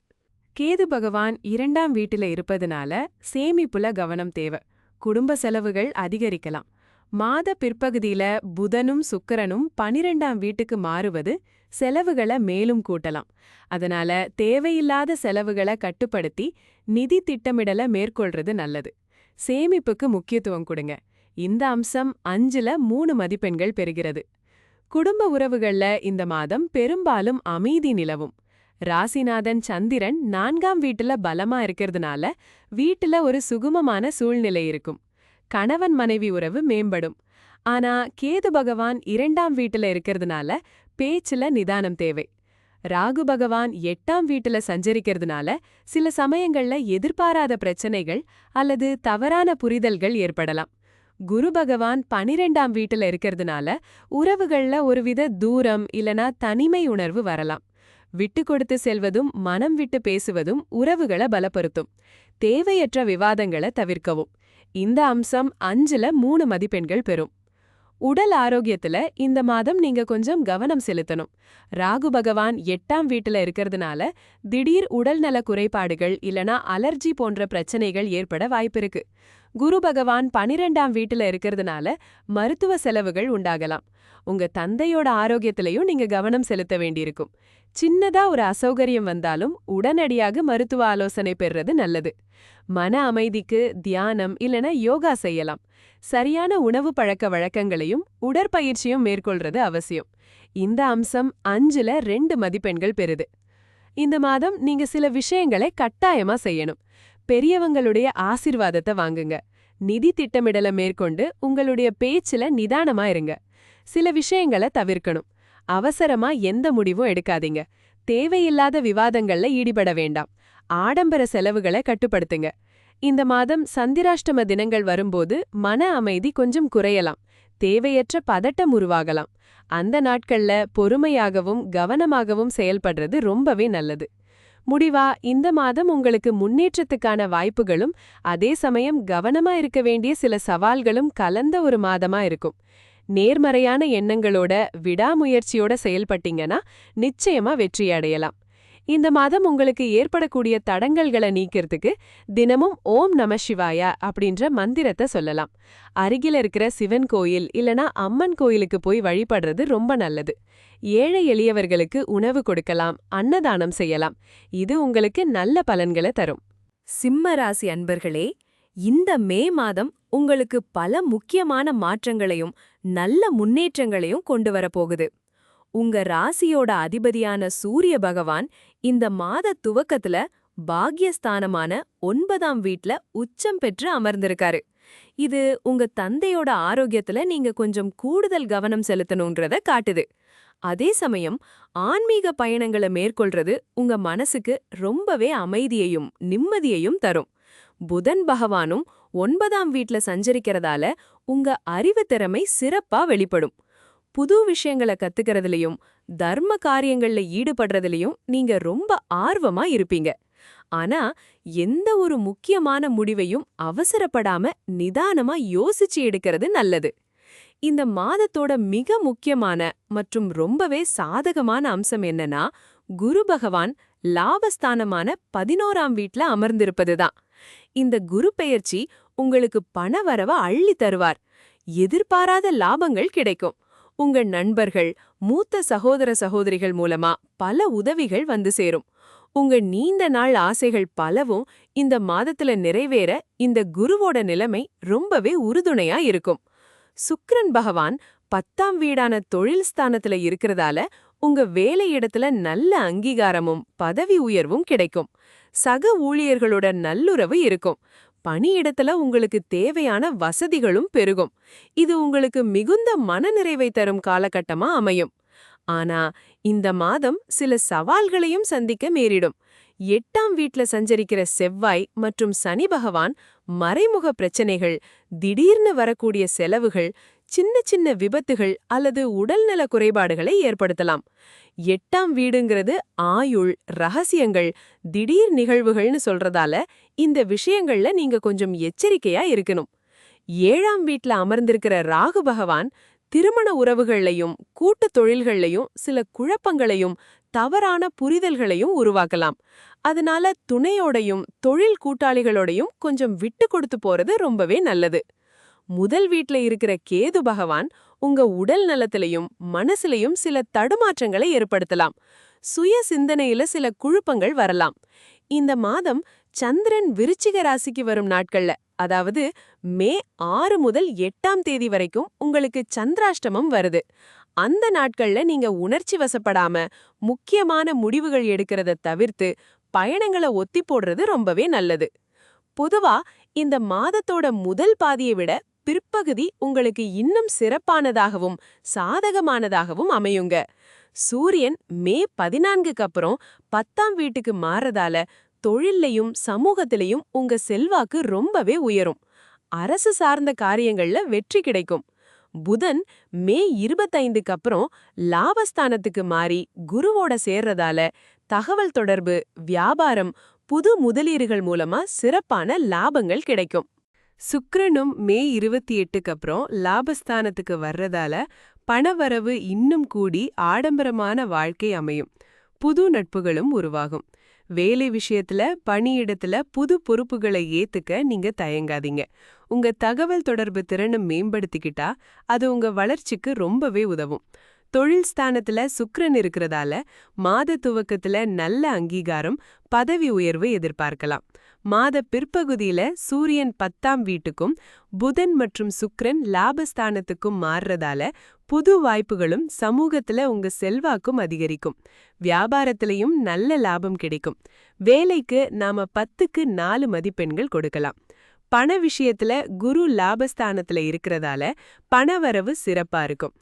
கேது பகவான் 2ஆம் வீட்டில இருப்பதனால சேமிப்புல கவனம் தேவை. குடும்ப செலவுகள் அதிகரிக்கலாம். மாத பிற்பகுதியில புதனும் சுக்கிரனும் 12ஆம் வீட்டுக்கு மாறுவது செலவுகளை மேலும் கூட்டலாம். அதனால தேவையில்லாத செலவுகளை கட்டுப்படுத்தி நிதி திட்டமிடலை மேற்கொள்றது நல்லது. சேமிப்புக்கு முக்கியத்துவம் கொடுங்க. இந்த அம்சம் 5ல் 3 மதிப்பெண்கள் பெறுகிறது. குடும்ப உறவுகள்ல இந்த மாதம் பெரும்பாலும் அமைதி நிலவும். ராசிநாதன் சந்திரன் 4ஆம் வீட்டுல பலமா இருக்கிறதுனால வீட்டுல ஒரு சுகுமமான சூழ்நிலை இருக்கும். கணவன் மனைவி உறவு மேம்படும். ஆனா கேது பகவான் 2ஆம் வீட்டுல இருக்கிறதுனால பேச்சுல நிதானம் தேவை. ராகு பகவான் 8ஆம் வீட்டுல சஞ்சரிக்கிறதுனால சில சமயங்கள்ல எதிர்பாராத பிரச்சனைகள் அல்லது தவறான புரிதல்கள் ஏற்படலாம். குரு பகவான் 12ஆம் வீட்டுல இருக்கிறதுனால உறவுகள்ல ஒருவித தூரம் இல்லனா தனிமை உணர்வு வரலாம். விட்டு கொடுத்து செல்வதும் மனம் விட்டு பேசுவதும் உறவுகளை பலப்படுத்தும். தேவையற்ற விவாதங்களை தவிர்க்கவும். இந்த அம்சம் 5ல் 3 மதிப்பெண்கள் பெறும். உடல் ஆரோக்கியத்துல இந்த மாதம் நீங்க கொஞ்சம் கவனம் செலுத்தணும். ராகு பகவான் 8ஆம் வீட்டுல இருக்கிறதுனால திடீர் உடல்நல குறைபாடுகள் இல்லனா அலர்ஜி போன்ற பிரச்சனைகள் ஏற்பட வாய்ப்பிருக்கு. குரு பகவான் 12ஆம் வீட்டுல இருக்கிறதுனால மருத்துவ செலவுகள் உண்டாகலாம். உங்க தந்தையோட ஆரோக்கியத்திலையும் நீங்க கவனம் செலுத்த வேண்டியிருக்கும். சின்னதா ஒரு அசௌகரியம் வந்தாலும் உடனடியாக மருத்துவ ஆலோசனை பெறுறது நல்லது. மன அமைதிக்கு தியானம் இல்லனா யோகா செய்யலாம். சரியான உணவு பழக்க வழக்கங்களையும் உடற்பயிற்சியும் மேற்கொள்றது அவசியம். இந்த அம்சம் 5ல் 2 மதிப்பெண்கள் பெறுது. இந்த மாதம் நீங்க சில விஷயங்களை கட்டாயமா செய்யணும். பெரியவங்களுடைய ஆசிர்வாதத்தை வாங்குங்க. நிதி திட்டமிடல மேற்கொண்டு உங்களுடைய பேச்சுல நிதானமா இருங்க. சில விஷயங்களை தவிர்க்கணும். அவசரமா எந்த முடிவும் எடுக்காதீங்க. தேவையில்லாத விவாதங்கள்ல ஈடுபட வேண்டாம். ஆடம்பர செலவுகளை கட்டுப்படுத்துங்க. இந்த மாதம் சந்திராஷ்டம தினங்கள் வரும்போது மன அமைதி கொஞ்சம் குறையலாம். தேவையற்ற பதட்டம் உருவாகலாம். அந்த நாட்கள்ல பொறுமையாகவும் கவனமாகவும் செயல்படுறது ரொம்பவே நல்லது. முடிவா, இந்த மாதம் உங்களுக்கு முன்னேற்றத்துக்கான வாய்ப்புகளும் அதே சமயம் கவனமா இருக்க வேண்டிய சில சவால்களும் கலந்த ஒரு மாதமா இருக்கும். நேர்மறையான எண்ணங்களோட விடாமுயற்சியோட செயல்பட்டீங்கன்னா நிச்சயமா வெற்றி அடையலாம். இந்த மாதம் உங்களுக்கு ஏற்படக்கூடிய தடங்கல்களை நீக்கிறதுக்கு தினமும் ஓம் நம சிவாயா அப்படின்ற மந்திரத்தை சொல்லலாம். அருகில இருக்கிற சிவன் கோயில் இல்லனா அம்மன் கோயிலுக்கு போய் வழிபடுறது ரொம்ப நல்லது. ஏழை எளியவர்களுக்கு உணவு கொடுக்கலாம், அன்னதானம் செய்யலாம். இது உங்களுக்கு நல்ல பலன்களை தரும். சிம்ம ராசி அன்பர்களே, இந்த மே மாதம் உங்களுக்கு பல முக்கியமான மாற்றங்களையும் நல்ல முன்னேற்றங்களையும் கொண்டு வரப்போகுது. உங்க ராசியோட அதிபதியான சூரிய பகவான் இந்த மாத துவக்கத்துல பாக்யஸ்தானமான 9ஆம் வீட்ல உச்சம் பெற்று அமர்ந்திருக்காரு. இது உங்க தந்தையோட ஆரோக்கியத்துல நீங்க கொஞ்சம் கூடுதல் கவனம் செலுத்தணும்ன்றத காட்டுது. அதே சமயம் ஆன்மீக பயணங்களை மேற்கொள்றது உங்க மனசுக்கு ரொம்பவே அமைதியையும் நிம்மதியையும் தரும். புதன் பகவானும் 9ஆம் வீட்ல சஞ்சரிக்கிறதால உங்க அறிவு திறமை சிறப்பா வெளிப்படும். புது விஷயங்களை கத்துக்கிறதுலயும் தர்ம காரியங்கள்ல ஈடுபடுறதுலயும் நீங்க ரொம்ப ஆர்வமா இருப்பீங்க. ஆனா எந்த ஒரு முக்கியமான முடிவையும் அவசரப்படாம நிதானமா யோசிச்சு எடுக்கிறது நல்லது. இந்த மாதத்தோட மிக முக்கியமான மற்றும் ரொம்பவே சாதகமான அம்சம் என்னன்னா, குரு பகவான் லாபஸ்தானமான 11ஆம் வீட்ல அமர்ந்திருப்பதுதான். இந்த குரு பெயர்ச்சி உங்களுக்கு பணவரவ அள்ளி தருவார். எதிர்பாராத லாபங்கள் கிடைக்கும். உங்க நண்பர்கள், மூத்த சகோதர சகோதரிகள் மூலமா பல உதவிகள் வந்து சேரும். உங்க நீண்ட நாள் ஆசைகள் பலவும் இந்த மாதத்துல நிறைவேற இந்த குருவோட நிலைமை ரொம்பவே உறுதுணையா இருக்கும். சுக்கிரன் பகவான் 10ஆம் வீடான தொழில் ஸ்தானத்துல இருக்கிறதால உங்க வேலையிடத்துல நல்ல அங்கீகாரமும் பதவி உயர்வும் கிடைக்கும். சக ஊழியர்களோட நல்லுறவு இருக்கும். பணியிடத்துல உங்களுக்கு தேவையான வசதிகளும் பெருகும். இது உங்களுக்கு மிகுந்த மனநிறைவை தரும் காலகட்டமா அமையும். ஆனா இந்த மாதம் சில சவால்களையும் சந்திக்க நேரிடும். 8ஆம் வீட்ல சஞ்சரிக்கிற செவ்வாய் மற்றும் சனி பகவான் மறைமுக பிரச்சனைகள், திடீர்னு வரக்கூடிய செலவுகள், சின்ன சின்ன விபத்துகள் அல்லது உடல்நல குறைபாடுகளை ஏற்படுத்தலாம். 8ஆம் வீடுங்கிறது ஆயுள், ரகசியங்கள், திடீர் நிகழ்வுகள்னு சொல்றதால இந்த விஷயங்கள்ல நீங்க கொஞ்சம் எச்சரிக்கையா இருக்கணும். 7ஆம் வீட்ல அமர்ந்திருக்கிற ராகு பகவான் திருமண உறவுகள்லையும் கூட்டு தொழில்கள்லையும் சில குழப்பங்களையும் தவறான புரிதல்களையும் உருவாக்கலாம். அதனால துணையோடையும் தொழில் கூட்டாளிகளோடையும் கொஞ்சம் விட்டு கொடுத்து போறது ரொம்பவே நல்லது. முதல் வீட்ல இருக்கிற கேது பகவான் உங்க உடல் நலத்திலையும் மனசுலையும் சில தடுமாற்றங்களை ஏற்படுத்தலாம். சுய சிந்தனையில சில குழப்பங்கள் வரலாம். இந்த மாதம் சந்திரன் விருச்சிக ராசிக்கு வரும் நாட்கள்ல, அதாவது மே 6 முதல் 8ஆம் தேதி வரைக்கும் உங்களுக்கு சந்திராஷ்டமம் வருது. அந்த நாட்கள்ல நீங்க உணர்ச்சி வசப்படாம முக்கியமான முடிவுகள் எடுக்கிறத தவிர்த்து பயணங்களை ஒத்தி போடுறது ரொம்பவே நல்லது. பொதுவா இந்த மாதத்தோட முதல் பாதியை விட பிற்பகுதி உங்களுக்கு இன்னும் சிறப்பானதாகவும் சாதகமானதாகவும் அமையுங்க. சூரியன் மே 14க்கு அப்புறம் 10ஆம் வீட்டுக்கு மாறதால தொழில்லையும் சமூகத்திலையும் உங்க செல்வாக்கு ரொம்பவே உயரும். அரசு சார்ந்த காரியங்கள்ல வெற்றி கிடைக்கும். புதன் மே 25க்கு அப்புறம் லாபஸ்தானத்துக்கு மாறி குருவோட சேர்றதால தகவல் தொடர்பு, வியாபாரம், புது முதலீடுகள் மூலமா சிறப்பான லாபங்கள் கிடைக்கும். சுக்கிரனும் மே 28க்கு அப்புறம் லாபஸ்தானத்துக்கு வர்றதால பணவரவு இன்னும் கூடி ஆடம்பரமான வாழ்க்கை அமையும். புது நட்புகளும் உருவாகும். வேலை விஷயத்துல பணியிடத்துல புது பொறுப்புகளை ஏத்துக்க நீங்க தயங்காதீங்க. உங்க தகவல் தொடர்பு திறனை மேம்படுத்திக்கிட்டா அது உங்க வளர்ச்சிக்கு ரொம்பவே உதவும். தொழில் ஸ்தானத்துல சுக்கிரன் இருக்கிறதால மாத துவக்கத்துல நல்ல அங்கீகாரம், பதவி உயர்வு எதிர்பார்க்கலாம். மாத பிற்பகுதியில சூரியன் 10ஆம் வீட்டுக்கும் புதன் மற்றும் சுக்கிரன் லாபஸ்தானத்துக்கும் மாறுறதால புது வாய்ப்புகளும் சமூகத்துல உங்க செல்வாக்கும் அதிகரிக்கும். வியாபாரத்திலையும் நல்ல லாபம் கிடைக்கும். வேலைக்கு நாம 10க்கு 4 மதிப்பெண்கள் கொடுக்கலாம். பண விஷயத்துல குரு லாபஸ்தானத்துல இருக்கிறதால பணவரவு சிறப்பா இருக்கும்.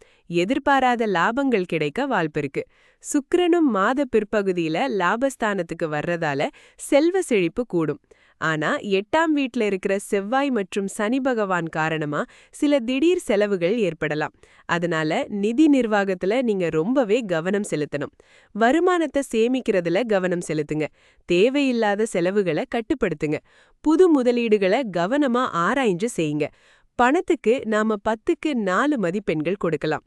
எதிர்பாராத லாபங்கள் கிடைக்க வாய்ப்பிருக்கு. சுக்கிரனும் மாத பிற்பகுதியில லாபஸ்தானத்துக்கு வர்றதால செல்வ செழிப்பு கூடும். ஆனா 8ஆம் வீட்ல இருக்கிற செவ்வாய் மற்றும் சனி பகவான் காரணமா சில திடீர் செலவுகள் ஏற்படலாம். அதனால நிதி நிர்வாகத்துல நீங்க ரொம்பவே கவனம் செலுத்தணும். வருமானத்தை சேமிக்கிறதுல கவனம் செலுத்துங்க. தேவையில்லாத செலவுகளை கட்டுப்படுத்துங்க. புது முதலீடுகளை கவனமா ஆராய்ஞ்சு செய்யுங்க. பணத்துக்கு நாம 10க்கு 4 மதிப்பெண்கள் கொடுக்கலாம்.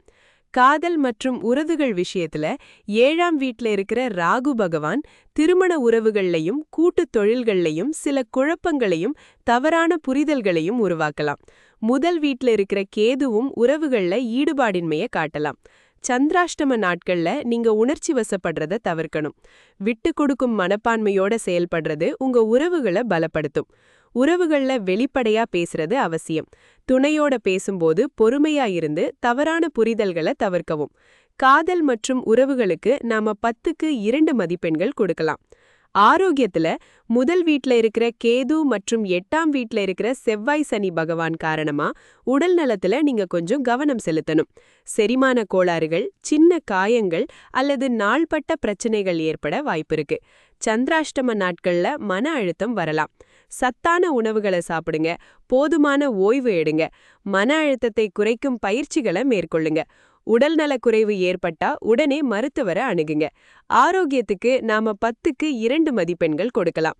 காதல் மற்றும் உறவுகள் விஷயத்துல 7ஆம் வீட்ல இருக்கிற ராகு பகவான் திருமண உறவுகள்லையும் கூட்டுத் தொழில்கள்லையும் சில குழப்பங்களையும் தவறான புரிதல்களையும் உருவாக்கலாம். முதல் வீட்ல இருக்கிற கேதுவும் உறவுகள்ல ஈடுபாடின்மையை காட்டலாம். சந்திராஷ்டம நாட்கள்ல நீங்க உணர்ச்சி வசப்படுறத தவிர்க்கணும். விட்டு கொடுக்கும் மனப்பான்மையோட செயல்படுறது உங்க உறவுகளை பலப்படுத்தும். உறவுகள்ல வெளிப்படையா பேசுறது அவசியம். துணையோட பேசும்போது பொறுமையா இருந்து தவறான புரிதல்களை தவிர்க்கவும். காதல் மற்றும் உறவுகளுக்கு நாம 10க்கு 2 மதிப்பெண்கள் கொடுக்கலாம். ஆரோக்கியத்துல முதல் வீட்ல இருக்கிற கேது மற்றும் 8ஆம் வீட்ல இருக்கிற செவ்வாய் சனி பகவான் காரணமா உடல் நலத்துல நீங்க கொஞ்சம் கவனம் செலுத்தணும். செரிமான கோளாறுகள், சின்ன காயங்கள் அல்லது நாள்பட்ட பிரச்சனைகள் ஏற்பட வாய்ப்பிருக்கு. சந்திராஷ்டம நாட்கள்ல மன அழுத்தம் வரலாம். சத்தான உணவுகளை சாப்பிடுங்க. போதுமான ஓய்வு எடுங்க. மன அழுத்தத்தை குறைக்கும் பயிற்சிகளை மேற்கொள்ளுங்க. உடல்நலக்குறைவு ஏற்பட்டா உடனே மருத்துவரை அணுகுங்க. ஆரோக்கியத்துக்கு நாம 10க்கு 2 மதிப்பெண்கள் கொடுக்கலாம்.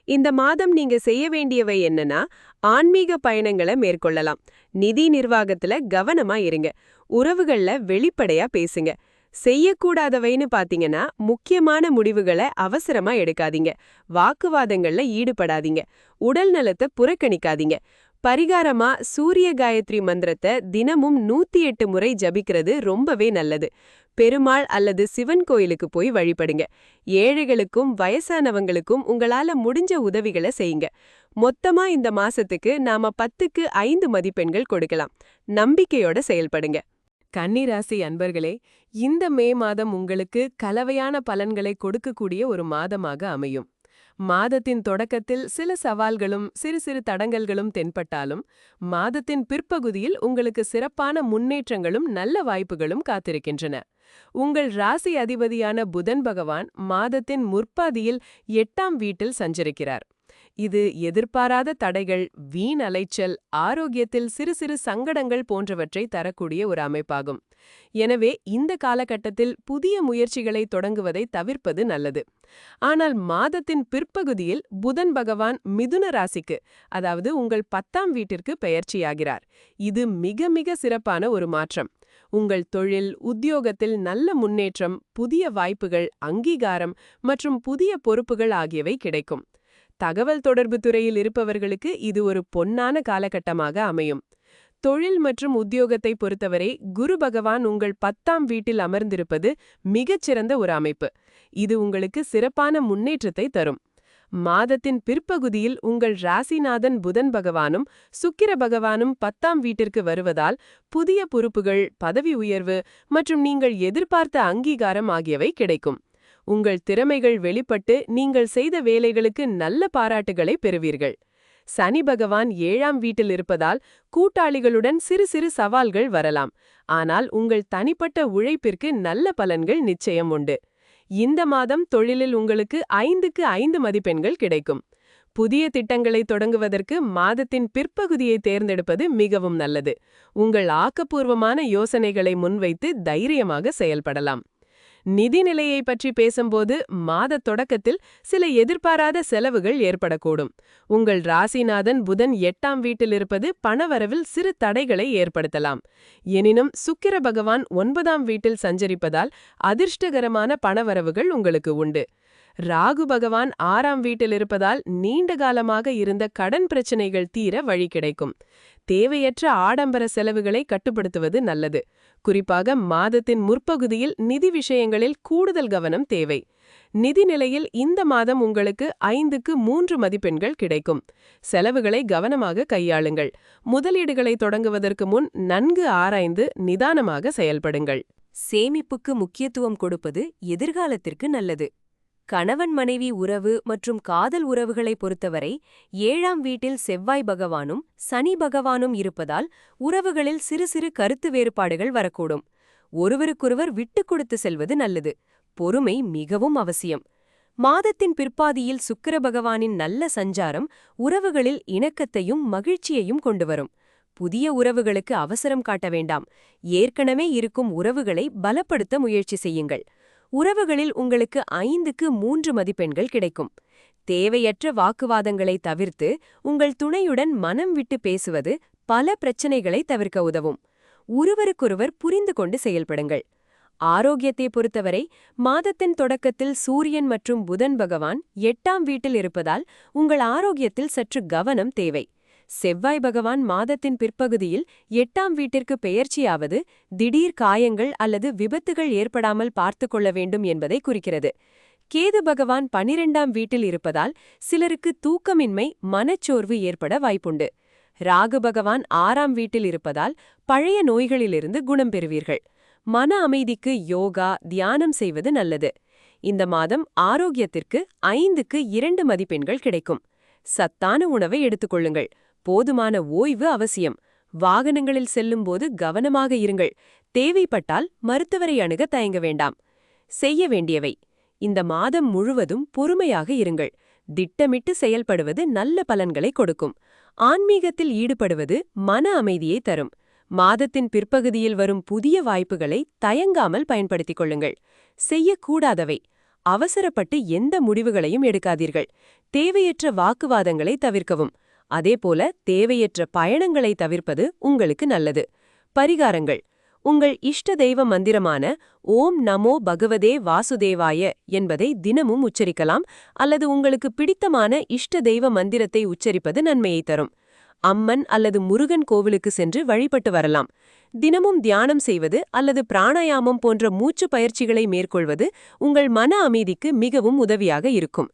இந்த மாதம் நீங்க செய்ய வேண்டியவை என்னன்னா, ஆன்மீக பயணங்களை மேற்கொள்ளலாம். நிதி நிர்வாகத்துல கவனமா இருங்க. உறவுகள்ல வெளிப்படையா பேசுங்க. செய்யக்கூடாதவைன்னு பாத்தீங்கன்னா முக்கியமான முடிவுகளை அவசரமா எடுக்காதீங்க. வாக்குவாதங்கள்ல ஈடுபடாதீங்க. உடல் நலத்தை புறக்கணிக்காதீங்க. பரிகாரமா சூரிய காயத்ரி மந்திரத்தை தினமும் 108 முறை ஜபிக்கிறது ரொம்பவே நல்லது. பெருமாள் அல்லது சிவன் கோயிலுக்கு போய் வழிபடுங்க. ஏழைகளுக்கும் வயசானவங்களுக்கும் உங்களால முடிஞ்ச உதவிகளை செய்யுங்க. மொத்தமா இந்த மாசத்துக்கு நாம 10க்கு 5 மதிப்பெண்கள் கொடுக்கலாம். நம்பிக்கையோட செயல்படுங்க. கன்னிராசி அன்பர்களே, இந்த மே மாதம் உங்களுக்கு கலவையான பலன்களை கொடுக்கக்கூடிய ஒரு மாதமாக அமையும். மாதத்தின் தொடக்கத்தில் சில சவால்களும் சிறு சிறு தடங்கல்களும் தென்பட்டாலும் மாதத்தின் பிற்பகுதியில் உங்களுக்கு சிறப்பான முன்னேற்றங்களும் நல்ல வாய்ப்புகளும் காத்திருக்கின்றன. உங்கள் ராசி அதிபதியான புதன் பகவான் மாதத்தின் முற்பாதியில் 8ஆம் வீட்டில் சஞ்சரிக்கிறார். இது எதிர்பாராத தடைகள், வீண் அலைச்சல், ஆரோக்கியத்தில் சிறு சிறு சங்கடங்கள் போன்றவற்றை தரக்கூடிய ஒரு அமைப்பாகும். எனவே இந்த காலகட்டத்தில் புதிய முயற்சிகளை தொடங்குவதை தவிர்ப்பது நல்லது. ஆனால் மாதத்தின் பிற்பகுதியில் புதன் பகவான் மிதுன ராசிக்கு, அதாவது உங்கள் 10ஆம் வீட்டிற்கு பெயர்ச்சியாகிறார். இது மிக மிக சிறப்பான ஒரு மாற்றம். உங்கள் தொழில், உத்தியோகத்தில் நல்ல முன்னேற்றம், புதிய வாய்ப்புகள், அங்கீகாரம் மற்றும் புதிய பொறுப்புகள் ஆகியவை கிடைக்கும். தகவல் தொடர்பு துறையில் இருப்பவர்களுக்கு இது ஒரு பொன்னான காலகட்டமாக அமையும். தொழில் மற்றும் உத்தியோகத்தை பொறுத்தவரை குரு பகவான் உங்கள் 10ஆம் வீட்டில் அமர்ந்திருப்பது மிகச்சிறந்த ஒரு அமைப்பு. இது உங்களுக்கு சிறப்பான முன்னேற்றத்தை தரும். மாதத்தின் பிற்பகுதியில் உங்கள் ராசிநாதன் புதன் பகவானும் சுக்கிர பகவானும் 10ஆம் வீட்டிற்கு வருவதால் புதிய பொறுப்புகள், பதவி உயர்வு மற்றும் நீங்கள் எதிர்பார்த்த அங்கீகாரம் ஆகியவை கிடைக்கும். உங்கள் திறமைகள் வெளிப்பட்டு நீங்கள் செய்த வேலைகளுக்கு நல்ல பாராட்டுகளை பெறுவீர்கள். சனி பகவான் 7ஆம் வீட்டில் இருப்பதால் கூட்டாளிகளுடன் சிறு சிறு சவால்கள் வரலாம். ஆனால் உங்கள் தனிப்பட்ட உழைப்பிற்கு நல்ல பலன்கள் நிச்சயம் உண்டு. இந்த மாதம் தொழிலில் உங்களுக்கு 5க்கு 5 மதிப்பெண்கள் கிடைக்கும். புதிய திட்டங்களை தொடங்குவதற்கு மாதத்தின் பிற்பகுதியை தேர்ந்தெடுப்பது மிகவும் நல்லது. உங்கள் ஆக்கப்பூர்வமான யோசனைகளை முன்வைத்து தைரியமாக செயல்படலாம். நிதிநிலையை பற்றி பேசும்போது மாத தொடக்கத்தில் சில எதிர்பாராத செலவுகள் ஏற்படக்கூடும். உங்கள் ராசிநாதன் புதன் 8ஆம் வீட்டில் இருப்பது பணவரவில் சிறு தடைகளை ஏற்படுத்தலாம். எனினும் சுக்கிர பகவான் 9ஆம் வீட்டில் சஞ்சரிப்பதால் அதிர்ஷ்டகரமான பணவரவுகள் உங்களுக்கு உண்டு. ராகு பகவான் 6ஆம் வீட்டில் இருப்பதால் நீண்ட காலமாக இருந்த கடன் பிரச்சனைகள் தீர வழி கிடைக்கும். தேவையற்ற ஆடம்பர செலவுகளை கட்டுப்படுத்துவது நல்லது. குறிப்பாக மாதத்தின் முற்பகுதியில் நிதி விஷயங்களில் கூடுதல் கவனம் தேவை. நிதி நிலையில் இந்த மாதம் உங்களுக்கு 5க்கு 3 மதிப்பெண்கள் கிடைக்கும். செலவுகளை கவனமாக கையாளுங்கள். முதலீடுகளை தொடங்குவதற்கு முன் நன்கு ஆராய்ந்து நிதானமாக செயல்படுங்கள். சேமிப்புக்கு முக்கியத்துவம் கொடுப்பது எதிர்காலத்திற்கு நல்லது. கணவன் மனைவி உறவு மற்றும் காதல் உறவுகளை பொறுத்தவரை 7ஆம் வீட்டில் செவ்வாய் பகவானும் சனி பகவானும் இருப்பதால் உறவுகளில் சிறு சிறு கருத்து வேறுபாடுகள் வரக்கூடும். ஒருவருக்கொருவர் விட்டுக் கொடுத்து செல்வது நல்லது. பொறுமை மிகவும் அவசியம். மாதத்தின் பிற்பாதியில் சுக்கிர பகவானின் நல்ல சஞ்சாரம் உறவுகளில் இணக்கத்தையும் மகிழ்ச்சியையும் கொண்டுவரும். புதிய உறவுகளுக்கு அவசரம் காட்ட வேண்டாம். ஏற்கனவே இருக்கும் உறவுகளை பலப்படுத்த முயற்சி செய்யுங்கள். உறவுகளில் உங்களுக்கு 5க்கு 3 மதிப்பெண்கள் கிடைக்கும். தேவையற்ற வாக்குவாதங்களை தவிர்த்து உங்கள் துணையுடன் மனம் விட்டு பேசுவது பல பிரச்சனைகளை தவிர்க்க உதவும். ஒருவருக்கொருவர் புரிந்து கொண்டு செயல்படுங்கள். ஆரோக்கியத்தை பொறுத்தவரை மாதத்தின் தொடக்கத்தில் சூரியன் மற்றும் புதன் பகவான் 8ஆம் வீட்டில் இருப்பதால் உங்கள் ஆரோக்கியத்தில் சற்று கவனம் தேவை. செவ்வாய் பகவான் மாதத்தின் பிற்பகுதியில் 8ஆம் வீட்டிற்கு பெயர்ச்சியாவது திடீர் காயங்கள் அல்லது விபத்துகள் ஏற்படாமல் பார்த்து கொள்ள வேண்டும் என்பதை குறிக்கிறது. கேது பகவான் 12ஆம் வீட்டில் இருப்பதால் சிலருக்கு தூக்கமின்மை, மனச்சோர்வு ஏற்பட வாய்ப்புண்டு. ராகு பகவான் 6ஆம் வீட்டில் இருப்பதால் பழைய நோய்களிலிருந்து குணம் பெறுவீர்கள். மன அமைதிக்கு யோகா, தியானம் செய்வது நல்லது. இந்த மாதம் ஆரோக்கியத்திற்கு 5க்கு 2 மதிப்பெண்கள் கிடைக்கும். சத்தான உணவை எடுத்துக்கொள்ளுங்கள். போதுமான ஓய்வு அவசியம். வாகனங்களில் செல்லும்போது கவனமாக இருங்கள். தேவைப்பட்டால் மருத்துவரை அணுக தயங்க வேண்டாம். செய்ய வேண்டியவை: இந்த மாதம் முழுவதும் பொறுமையாக இருங்கள். திட்டமிட்டு செயல்படுவது நல்ல பலன்களை கொடுக்கும். ஆன்மீகத்தில் ஈடுபடுவது மன அமைதியை தரும். மாதத்தின் பிற்பகுதியில் வரும் புதிய வாய்ப்புகளை தயங்காமல் பயன்படுத்திக் கொள்ளுங்கள். செய்யக்கூடாதவை: அவசரப்பட்டு எந்த முடிவுகளையும் எடுக்காதீர்கள். தேவையற்ற வாக்குவாதங்களை தவிர்க்கவும். அதேபோல தேவையற்ற பயணங்களை தவிர்ப்பது உங்களுக்கு நல்லது. பரிகாரங்கள்: உங்கள் இஷ்ட தெய்வ மந்திரமான ஓம் நமோ பகவதே வாசுதேவாய என்பதை தினமும் உச்சரிக்கலாம், அல்லது உங்களுக்கு பிடித்தமான இஷ்ட தெய்வ மந்திரத்தை உச்சரிப்பது நன்மையை தரும். அம்மன் அல்லது முருகன் கோவிலுக்கு சென்று வழிபட்டு வரலாம். தினமும் தியானம் செய்வது அல்லது பிராணாயாமம் போன்ற மூச்சு பயிற்சிகளை மேற்கொள்வது உங்கள் மன அமைதிக்கு மிகவும் உதவியாக இருக்கும்.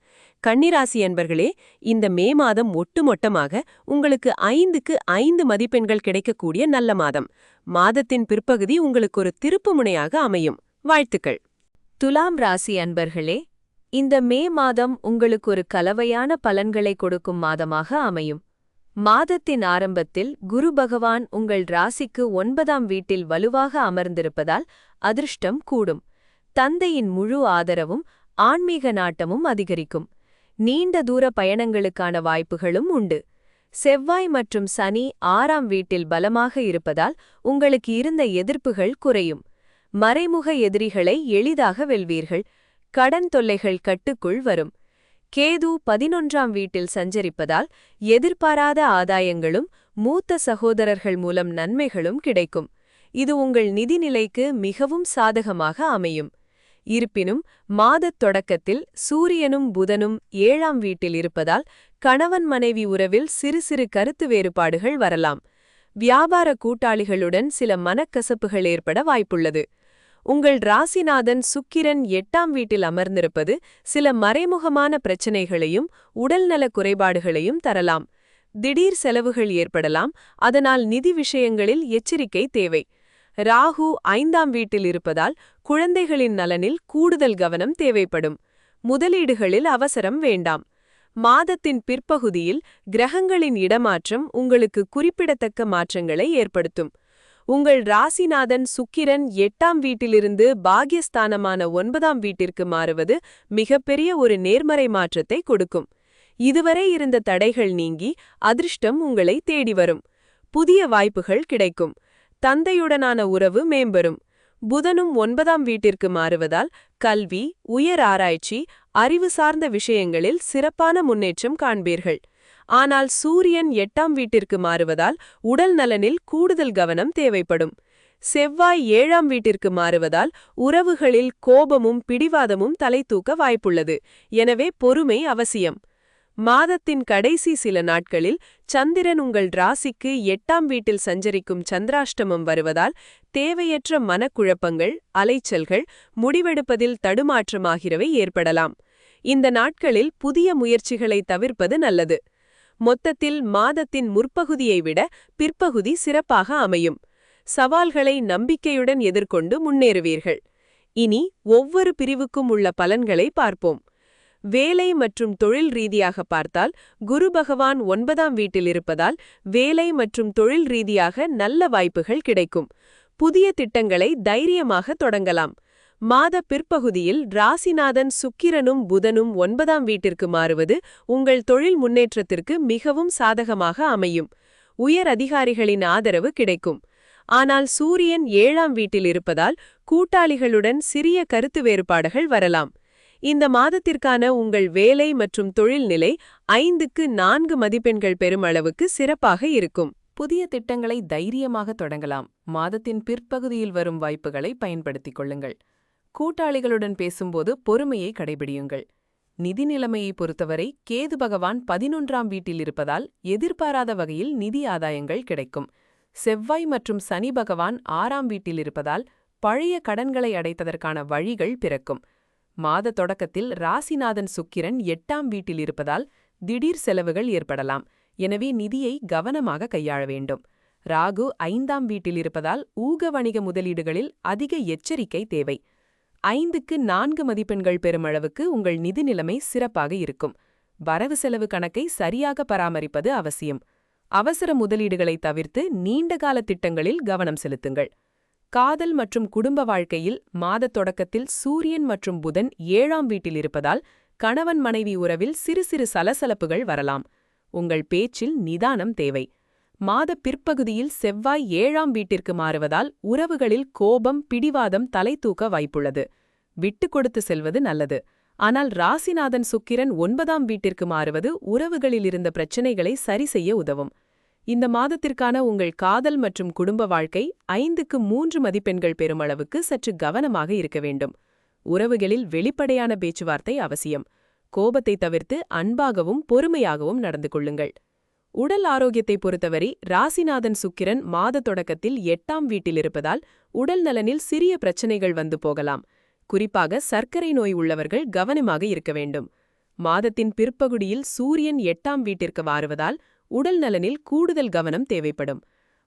கன்னிராசி அன்பர்களே, இந்த மே மாதம் ஒட்டுமொட்டமாக உங்களுக்கு 5க்கு 5 மதிப்பெண்கள் கிடைக்கக்கூடிய நல்ல மாதம். மாதத்தின் பிற்பகுதி உங்களுக்கு ஒரு திருப்புமுனையாக அமையும். வாழ்த்துக்கள். துலாம் ராசி அன்பர்களே, இந்த மே மாதம் உங்களுக்கு ஒரு கலவையான பலன்களை கொடுக்கும் மாதமாக அமையும். மாதத்தின் ஆரம்பத்தில் குரு பகவான் உங்கள் ராசிக்கு 9ஆம் வீட்டில் வலுவாக அமர்ந்திருப்பதால் அதிர்ஷ்டம் கூடும். தந்தையின் முழு ஆதரவும் ஆன்மீக நாட்டமும் அதிகரிக்கும். நீண்ட தூர பயணங்களுக்கான வாய்ப்புகளும் உண்டு. செவ்வாய் மற்றும் சனி 6ஆம் வீட்டில் பலமாக இருப்பதால் உங்களுக்கு இருந்த எதிர்ப்புகள் குறையும். மறைமுக எதிரிகளை எளிதாக வெல்வீர்கள். கடன் தொல்லைகள் கட்டுக்குள் வரும். கேது 11ஆம் வீட்டில் சஞ்சரிப்பதால் எதிர்பாராத ஆதாயங்களும் மூத்த சகோதரர்கள் மூலம் நன்மைகளும் கிடைக்கும். இது உங்கள் நிதிநிலைக்கு மிகவும் சாதகமாக அமையும். இருப்பினும் மாதத் தொடக்கத்தில் சூரியனும் புதனும் 7ஆம் வீட்டில் இருப்பதால் கணவன் மனைவி உறவில் சிறு சிறு கருத்து வேறுபாடுகள் வரலாம். வியாபார கூட்டாளிகளுடன் சில மனக்கசப்புகள் ஏற்பட வாய்ப்புள்ளது. உங்கள் ராசிநாதன் சுக்கிரன் 8ஆம் வீட்டில் அமர்ந்திருப்பது சில மறைமுகமான பிரச்சனைகளையும் உடல்நல குறைபாடுகளையும் தரலாம். திடீர் செலவுகள் ஏற்படலாம், அதனால் நிதி விஷயங்களில் எச்சரிக்கை தேவை. ராகு 5ஆம் வீட்டில் இருப்பதால் குழந்தைகளின் நலனில் கூடுதல் கவனம் தேவைப்படும். முதலீடுகளில் அவசரம் வேண்டாம். மாதத்தின் பிற்பகுதியில் கிரகங்களின் இடமாற்றம் உங்களுக்கு குறிப்பிடத்தக்க மாற்றங்களை ஏற்படுத்தும். உங்கள் ராசிநாதன் சுக்கிரன் 8ஆம் வீட்டிலிருந்து பாக்யஸ்தானமான 9ஆம் வீட்டிற்கு மாறுவது மிகப்பெரிய ஒரு நேர்மறை மாற்றத்தை கொடுக்கும். இதுவரை இருந்த தடைகள் நீங்கி அதிர்ஷ்டம் உங்களை தேடி வரும். புதிய வாய்ப்புகள் கிடைக்கும். தந்தையுடனான உறவு மேம்படும். புதனும் 9ஆம் வீட்டிற்கு மாறுவதால் கல்வி, உயர் ஆராய்ச்சி, அறிவு சார்ந்த விஷயங்களில் சிறப்பான முன்னேற்றம் காண்பீர்கள். ஆனால் சூரியன் 8ஆம் வீட்டிற்கு மாறுவதால் உடல் நலனில் கூடுதல் கவனம் தேவைப்படும். செவ்வாய் 7ஆம் வீட்டிற்கு மாறுவதால் உறவுகளில் கோபமும் பிடிவாதமும் தலை தூக்க வாய்ப்புள்ளது. எனவே பொறுமை அவசியம். மாதத்தின் கடைசி சில நாட்களில் சந்திரன் உங்கள் ராசிக்கு 8ஆம் வீட்டில் சஞ்சரிக்கும் சந்திராஷ்டமம் வருவதால் தேவையற்ற மனக்குழப்பங்கள், அலைச்சல்கள், முடிவெடுப்பதில் தடுமாற்றம் ஆகியவை ஏற்படலாம். இந்த நாட்களில் புதிய முயற்சிகளை தவிர்ப்பது நல்லது. மொத்தத்தில் மாதத்தின் முற்பகுதியை விட பிற்பகுதி சிறப்பாக அமையும். சவால்களை நம்பிக்கையுடன் எதிர்கொண்டு முன்னேறுவீர்கள். இனி ஒவ்வொரு பிரிவுக்கும் உள்ள பலன்களை பார்ப்போம். வேலை மற்றும் தொழில் ரீதியாக பார்த்தால் குரு பகவான் 9ஆம் வீட்டில் இருப்பதால் வேலை மற்றும் தொழில் ரீதியாக நல்ல வாய்ப்புகள் கிடைக்கும். புதிய திட்டங்களை தைரியமாக தொடங்கலாம். மாத பிற்பகுதியில் ராசிநாதன் சுக்கிரனும் புதனும் 9ஆம் வீட்டிற்கு மாறுவது உங்கள் தொழில் முன்னேற்றத்திற்கு மிகவும் சாதகமாக அமையும். உயர் அதிகாரிகளின் ஆதரவு கிடைக்கும். ஆனால் சூரியன் 7ஆம் வீட்டில் இருப்பதால் கூட்டாளிகளுடன் சிறிய கருத்து வேறுபாடுகள் வரலாம். இந்த மாதத்திற்கான உங்கள் வேலை மற்றும் தொழில் நிலை 5க்கு 4 மதிப்பெண்கள் பெறும் அளவுக்கு சிறப்பாக இருக்கும். புதிய திட்டங்களை தைரியமாக தொடங்கலாம். மாதத்தின் பிற்பகுதியில் வரும் வாய்ப்புகளை பயன்படுத்திக் கொள்ளுங்கள். கூட்டாளிகளுடன் பேசும்போது பொறுமையை கடைபிடியுங்கள். நிதி நிலைமையை பொறுத்தவரை கேது பகவான் 11ஆம் வீட்டில் இருப்பதால் எதிர்பாராத வகையில் நிதி ஆதாயங்கள் கிடைக்கும். செவ்வாய் மற்றும் சனி பகவான் 6ஆம் வீட்டில் இருப்பதால் பழைய கடன்களை அடைத்ததற்கான வழிகள் பிறக்கும். மாத தொடக்கத்தில் ராசிநாதன் சுக்கிரன் 8ஆம் வீட்டில் இருப்பதால் திடீர் செலவுகள் ஏற்படலாம். எனவே நிதியை கவனமாக கையாள வேண்டும். ராகு 5ஆம் வீட்டில் இருப்பதால் ஊக வணிக முதலீடுகளில் அதிக எச்சரிக்கை தேவை. 5க்கு 4 மதிப்பெண்கள் பெறுமளவுக்கு உங்கள் நிதி நிலைமை சிறப்பாக இருக்கும். வரவு செலவு கணக்கை சரியாக பராமரிப்பது அவசியம். அவசர முதலீடுகளை தவிர்த்து நீண்டகால திட்டங்களில் கவனம் செலுத்துங்கள். காதல் மற்றும் குடும்ப வாழ்க்கையில் மாத தொடக்கத்தில் சூரியன் மற்றும் புதன் 7ஆம் வீட்டில் இருப்பதால் கணவன் மனைவி உறவில் சிறு சிறு சலசலப்புகள் வரலாம். உங்கள் பேச்சில் நிதானம் தேவை. மாத பிற்பகுதியில் செவ்வாய் 7ஆம் வீட்டிற்கு மாறுவதால் உறவுகளில் கோபம், பிடிவாதம் தலை தூக்க வாய்ப்புள்ளது. விட்டு கொடுத்து செல்வது நல்லது. ஆனால் ராசிநாதன் சுக்கிரன் 9ஆம் வீட்டிற்கு மாறுவது உறவுகளில் இருந்த பிரச்சினைகளை சரி செய்ய உதவும். இந்த மாதத்திற்கான உங்கள் காதல் மற்றும் குடும்ப வாழ்க்கை 5க்கு 3 மதிப்பெண்கள் பெறுமளவுக்கு சற்று கவனமாக இருக்க வேண்டும். உறவுகளில் வெளிப்படையான பேச்சுவார்த்தை அவசியம். கோபத்தை தவிர்த்து அன்பாகவும் பொறுமையாகவும் நடந்து கொள்ளுங்கள். உடல் ஆரோக்கியத்தை பொறுத்தவரை ராசிநாதன் சுக்கிரன் மாத தொடக்கத்தில் 8ஆம் வீட்டில் இருப்பதால் உடல் நலனில் சிறிய பிரச்சனைகள் வந்து போகலாம். குறிப்பாக சர்க்கரை நோய் உள்ளவர்கள் கவனமாக இருக்க வேண்டும். மாதத்தின் பிற்பகுதியில் சூரியன் 8ஆம் வீட்டிற்கு மாறுவதால் உடல் நலனில் கூடுதல் கவனம் தேவைப்படும்.